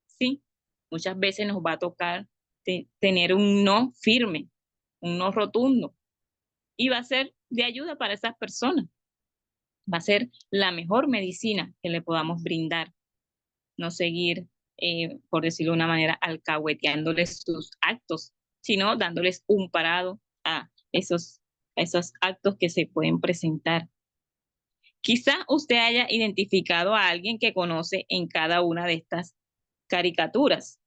¿sí? Muchas veces nos va a tocar tener un no firme, un no rotundo, y va a ser de ayuda para esas personas. Va a ser la mejor medicina que le podamos brindar. No seguir, por decirlo de una manera, alcahueteándoles sus actos, sino dándoles un parado a esos actos que se pueden presentar. Quizá usted haya identificado a alguien que conoce en cada una de estas caricaturas,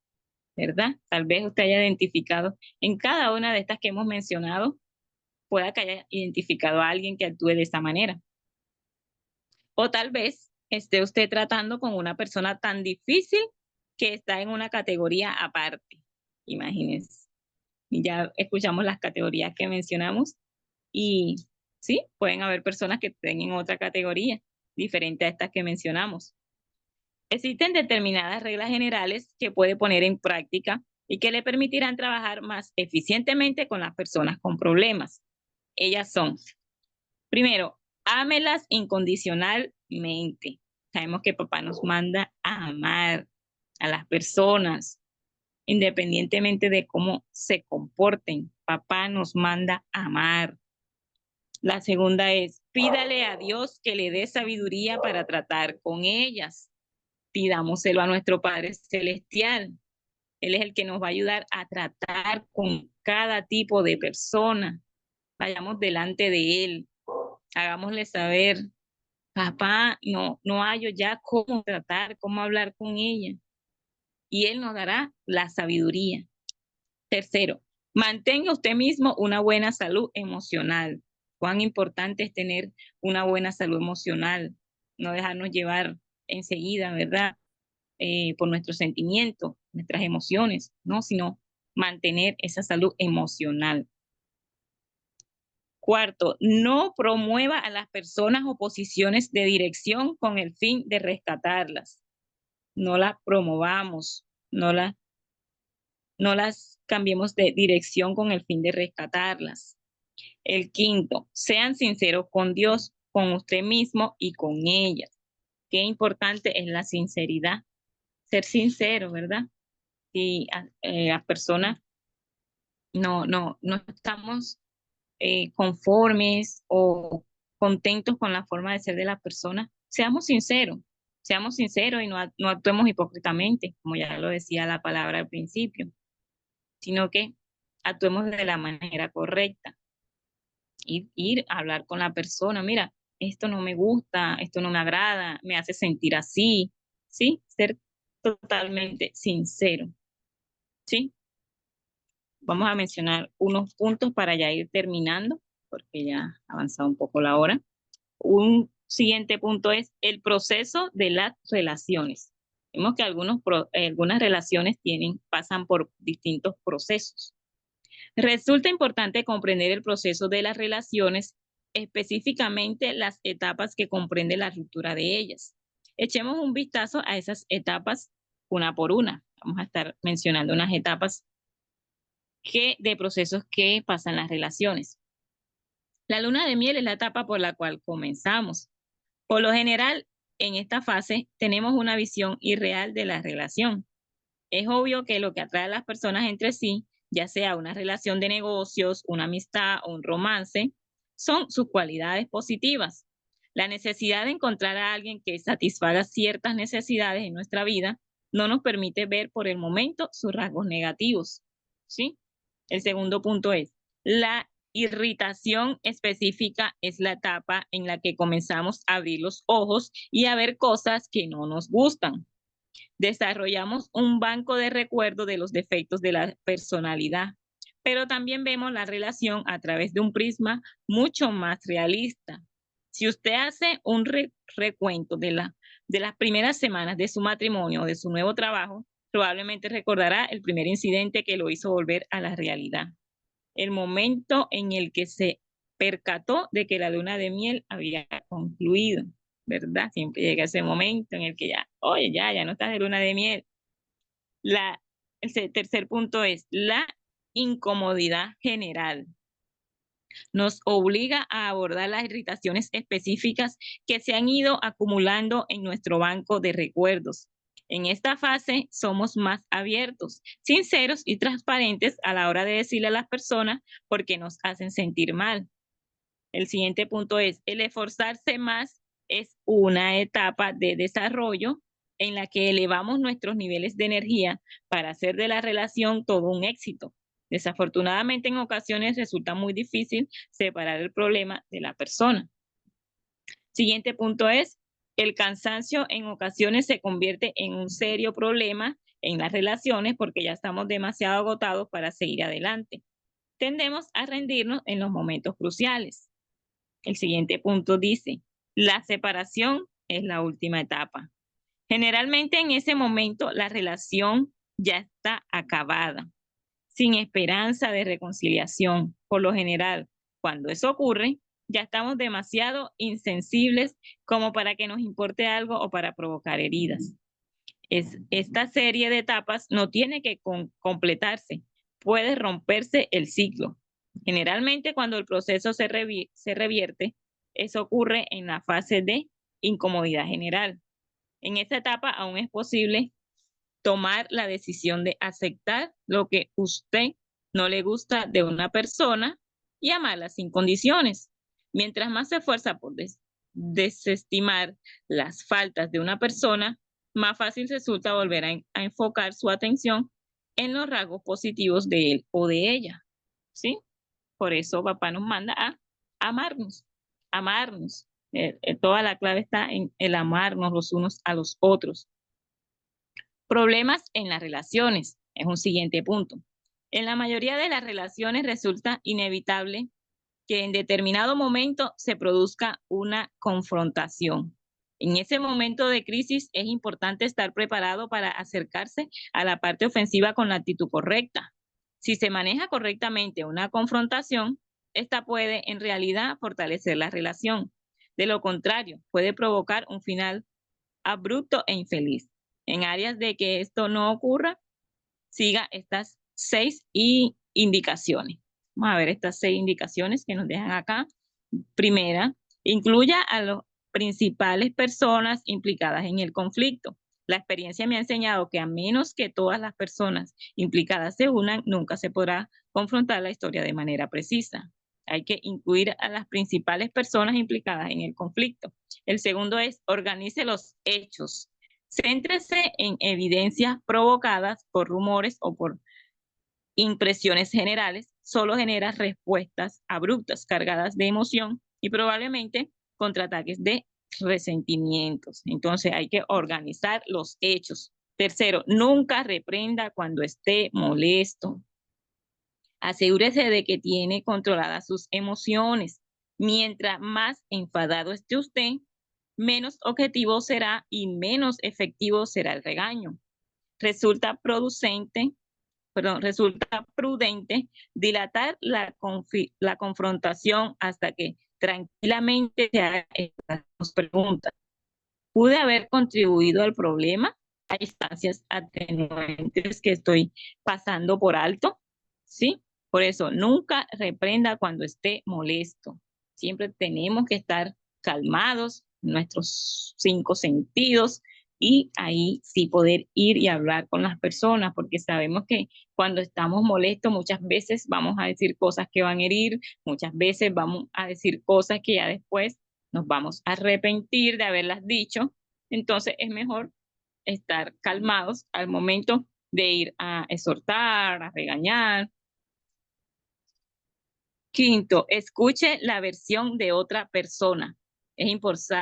¿verdad? Tal vez usted haya identificado en cada una de estas que hemos mencionado, pueda que haya identificado a alguien que actúe de esa manera. O tal vez esté usted tratando con una persona tan difícil que está en una categoría aparte. Imagínense. Ya escuchamos las categorías que mencionamos y sí, pueden haber personas que estén en otra categoría diferente a estas que mencionamos. Existen determinadas reglas generales que puede poner en práctica y que le permitirán trabajar más eficientemente con las personas con problemas. Ellas son, primero, ámelas incondicionalmente. Sabemos que papá nos manda a amar a las personas, independientemente de cómo se comporten. Papá nos manda a amar. La segunda es, pídale a Dios que le dé sabiduría para tratar con ellas. Pidámoselo a nuestro Padre Celestial. Él es el que nos va a ayudar a tratar con cada tipo de persona. Vayamos delante de Él. Hagámosle saber, papá, no hallo ya cómo tratar, cómo hablar con ella. Y Él nos dará la sabiduría. Tercero, mantenga usted mismo una buena salud emocional. Cuán importante es tener una buena salud emocional, no dejarnos llevar enseguida, ¿verdad? Por nuestros sentimientos, nuestras emociones, ¿no? Sino mantener esa salud emocional. Cuarto, no promueva a las personas o posiciones de dirección con el fin de rescatarlas. No las promovamos, no las cambiemos de dirección con el fin de rescatarlas. El quinto, sean sinceros con Dios, con usted mismo y con ellas. Qué importante es la sinceridad, ser sincero, ¿verdad? Si a personas no estamos conformes o contentos con la forma de ser de la persona, seamos sinceros y no actuemos hipócritamente, como ya lo decía la palabra al principio, sino que actuemos de la manera correcta. Ir a hablar con la persona, mira, esto no me gusta, esto no me agrada, me hace sentir así, ¿sí? Ser totalmente sincero, ¿sí? Vamos a mencionar unos puntos para ya ir terminando, porque ya ha avanzado un poco la hora. Un siguiente punto es el proceso de las relaciones. Vemos que algunas relaciones pasan por distintos procesos. Resulta importante comprender el proceso de las relaciones, específicamente las etapas que comprende la ruptura de ellas. Echemos un vistazo a esas etapas una por una. Vamos a estar mencionando unas etapas de procesos que pasan las relaciones. La luna de miel es la etapa por la cual comenzamos. Por lo general, en esta fase tenemos una visión irreal de la relación. Es obvio que lo que atrae a las personas entre sí, ya sea una relación de negocios, una amistad o un romance, son sus cualidades positivas. La necesidad de encontrar a alguien que satisfaga ciertas necesidades en nuestra vida no nos permite ver por el momento sus rasgos negativos, ¿sí? El segundo punto es, la irritación específica es la etapa en la que comenzamos a abrir los ojos y a ver cosas que no nos gustan. Desarrollamos un banco de recuerdos de los defectos de la personalidad, pero también vemos la relación a través de un prisma mucho más realista. Si usted hace un recuento de las primeras semanas de su matrimonio o de su nuevo trabajo, probablemente recordará el primer incidente que lo hizo volver a la realidad. El momento en el que se percató de que la luna de miel había concluido, ¿verdad? Siempre llega ese momento en el que ya, oye, ya no estás de luna de miel. El tercer punto es la incomodidad general. Nos obliga a abordar las irritaciones específicas que se han ido acumulando en nuestro banco de recuerdos. En esta fase somos más abiertos, sinceros y transparentes a la hora de decirle a las personas por qué nos hacen sentir mal. El siguiente punto es, el esforzarse más es una etapa de desarrollo en la que elevamos nuestros niveles de energía para hacer de la relación todo un éxito. Desafortunadamente, en ocasiones resulta muy difícil separar el problema de la persona. Siguiente punto es, el cansancio en ocasiones se convierte en un serio problema en las relaciones porque ya estamos demasiado agotados para seguir adelante. Tendemos a rendirnos en los momentos cruciales. El siguiente punto dice, La separación es la última etapa. Generalmente en ese momento la relación ya está acabada, sin esperanza de reconciliación. Por lo general, cuando eso ocurre, ya estamos demasiado insensibles como para que nos importe algo o para provocar heridas. Esta serie de etapas no tiene que completarse, puede romperse el ciclo. Generalmente cuando el proceso se revierte, eso ocurre en la fase de incomodidad general. En esta etapa aún es posible tomar la decisión de aceptar lo que usted no le gusta de una persona y amarla sin condiciones. Mientras más se esfuerza por desestimar las faltas de una persona, más fácil resulta volver a enfocar su atención en los rasgos positivos de él o de ella. ¿Sí? Por eso papá nos manda a amarnos, amarnos. Toda la clave está en el amarnos los unos a los otros. Problemas en las relaciones es un siguiente punto. En la mayoría de las relaciones resulta inevitable que en determinado momento se produzca una confrontación. En ese momento de crisis es importante estar preparado para acercarse a la parte ofensiva con la actitud correcta. Si se maneja correctamente una confrontación, esta puede en realidad fortalecer la relación. De lo contrario, puede provocar un final abrupto e infeliz. En áreas de que esto no ocurra, siga estas 6 indicaciones. Vamos a ver estas 6 indicaciones que nos dejan acá. Primera, incluya a las principales personas implicadas en el conflicto. La experiencia me ha enseñado que a menos que todas las personas implicadas se unan, nunca se podrá confrontar la historia de manera precisa. Hay que incluir a las principales personas implicadas en el conflicto. El segundo es organice los hechos. Céntrese en evidencias provocadas por rumores o por impresiones generales. Solo genera respuestas abruptas, cargadas de emoción y probablemente contraataques de resentimientos. Entonces hay que organizar los hechos. Tercero, nunca reprenda cuando esté molesto. Asegúrese de que tiene controladas sus emociones. Mientras más enfadado esté usted, menos objetivo será y menos efectivo será el regaño. Resulta prudente dilatar la confrontación hasta que tranquilamente se haga estas preguntas. ¿Pude haber contribuido al problema? ¿Hay instancias atenuantes que estoy pasando por alto? ¿Sí? Por eso, nunca reprenda cuando esté molesto. Siempre tenemos que estar calmados, nuestros 5 sentidos, y ahí sí poder ir y hablar con las personas, porque sabemos que cuando estamos molestos muchas veces vamos a decir cosas que van a herir, muchas veces vamos a decir cosas que ya después nos vamos a arrepentir de haberlas dicho. Entonces es mejor estar calmados al momento de ir a exhortar, a regañar. Quinto, escuche la versión de otra persona. Es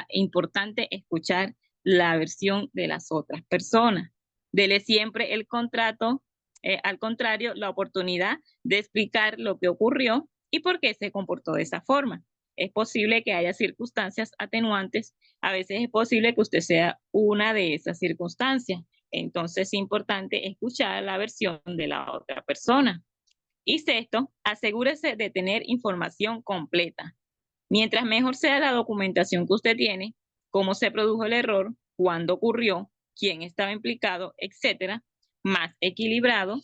importante escuchar la versión de las otras personas. Dele siempre al contrario, la oportunidad de explicar lo que ocurrió y por qué se comportó de esa forma. Es posible que haya circunstancias atenuantes. A veces es posible que usted sea una de esas circunstancias. Entonces es importante escuchar la versión de la otra persona. Y sexto, asegúrese de tener información completa. Mientras mejor sea la documentación que usted tiene, cómo se produjo el error, cuándo ocurrió, quién estaba implicado, etcétera, más equilibrado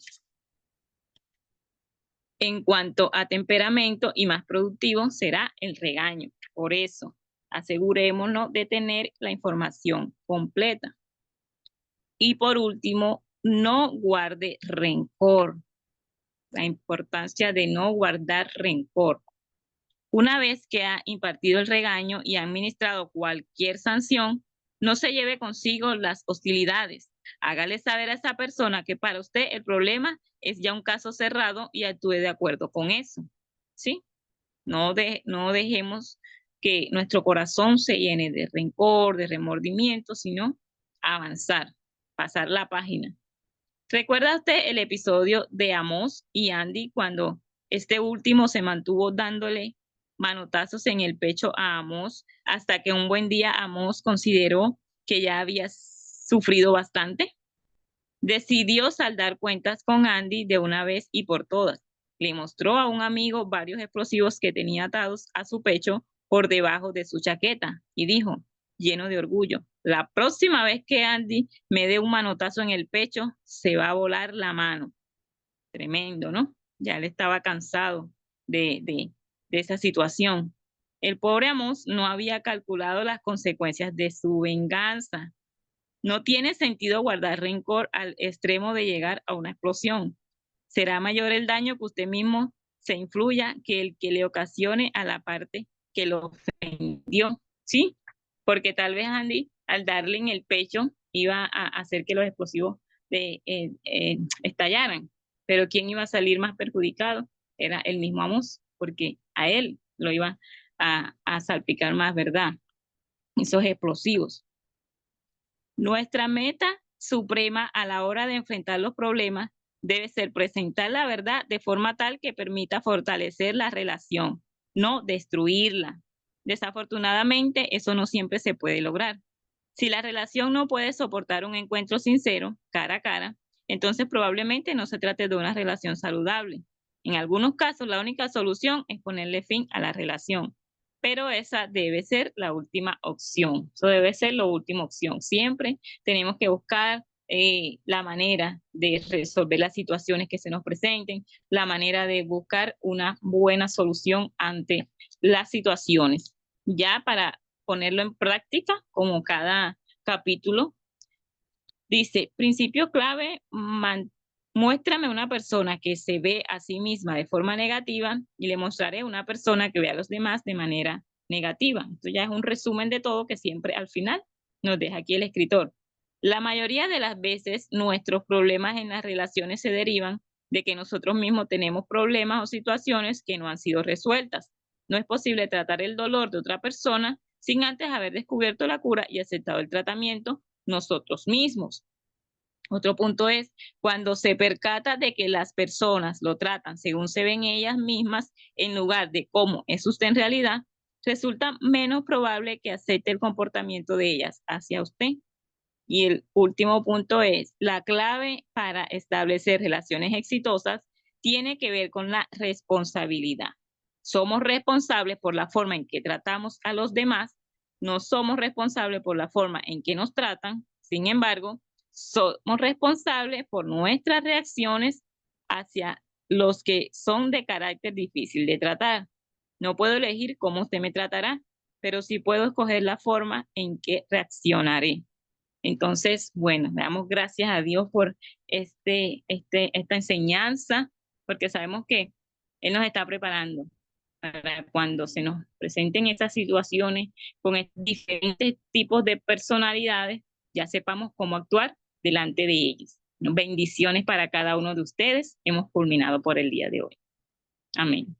en cuanto a temperamento y más productivo será el regaño. Por eso, asegurémonos de tener la información completa. Y por último, no guarde rencor. La importancia de no guardar rencor. Una vez que ha impartido el regaño y ha administrado cualquier sanción, no se lleve consigo las hostilidades. Hágale saber a esa persona que para usted el problema es ya un caso cerrado y actúe de acuerdo con eso. ¿Sí? No dejemos que nuestro corazón se llene de rencor, de remordimiento, sino avanzar, pasar la página. ¿Recuerda usted el episodio de Amós y Andy cuando este último se mantuvo dándole manotazos en el pecho a Amós, hasta que un buen día Amós consideró que ya había sufrido bastante. Decidió saldar cuentas con Andy de una vez y por todas. Le mostró a un amigo varios explosivos que tenía atados a su pecho por debajo de su chaqueta y dijo, lleno de orgullo, la próxima vez que Andy me dé un manotazo en el pecho, se va a volar la mano. Tremendo, ¿no? Ya él estaba cansado de esa situación. El pobre Amos no había calculado las consecuencias de su venganza. No tiene sentido guardar rencor al extremo de llegar a una explosión. Será mayor el daño que usted mismo se influya que el que le ocasione a la parte que lo ofendió, ¿sí? Porque tal vez Andy, al darle en el pecho, iba a hacer que los explosivos estallaran. Pero ¿quién iba a salir más perjudicado? Era el mismo Amos, porque a él lo iba a salpicar más, ¿verdad? Esos explosivos. Nuestra meta suprema a la hora de enfrentar los problemas debe ser presentar la verdad de forma tal que permita fortalecer la relación, no destruirla. Desafortunadamente, eso no siempre se puede lograr. Si la relación no puede soportar un encuentro sincero, cara a cara, entonces probablemente no se trate de una relación saludable. En algunos casos, la única solución es ponerle fin a la relación, pero esa debe ser la última opción. Eso debe ser la última opción. Siempre tenemos que buscar la manera de resolver las situaciones que se nos presenten, la manera de buscar una buena solución ante las situaciones. Ya para ponerlo en práctica, como cada capítulo, dice, principio clave, muéstrame una persona que se ve a sí misma de forma negativa y le mostraré una persona que ve a los demás de manera negativa. Esto ya es un resumen de todo que siempre al final nos deja aquí el escritor. La mayoría de las veces nuestros problemas en las relaciones se derivan de que nosotros mismos tenemos problemas o situaciones que no han sido resueltas. No es posible tratar el dolor de otra persona sin antes haber descubierto la cura y aceptado el tratamiento nosotros mismos. Otro punto es cuando se percata de que las personas lo tratan según se ven ellas mismas en lugar de cómo es usted en realidad, resulta menos probable que acepte el comportamiento de ellas hacia usted. Y el último punto es, la clave para establecer relaciones exitosas tiene que ver con la responsabilidad. Somos responsables por la forma en que tratamos a los demás, no somos responsables por la forma en que nos tratan, sin embargo, somos responsables por nuestras reacciones hacia los que son de carácter difícil de tratar. No puedo elegir cómo usted me tratará, pero sí puedo escoger la forma en que reaccionaré. Entonces, bueno, le damos gracias a Dios por esta enseñanza, porque sabemos que Él nos está preparando para cuando se nos presenten estas situaciones con diferentes tipos de personalidades, ya sepamos cómo actuar delante de ellos. Bendiciones para cada uno de ustedes. Hemos culminado por el día de hoy. Amén.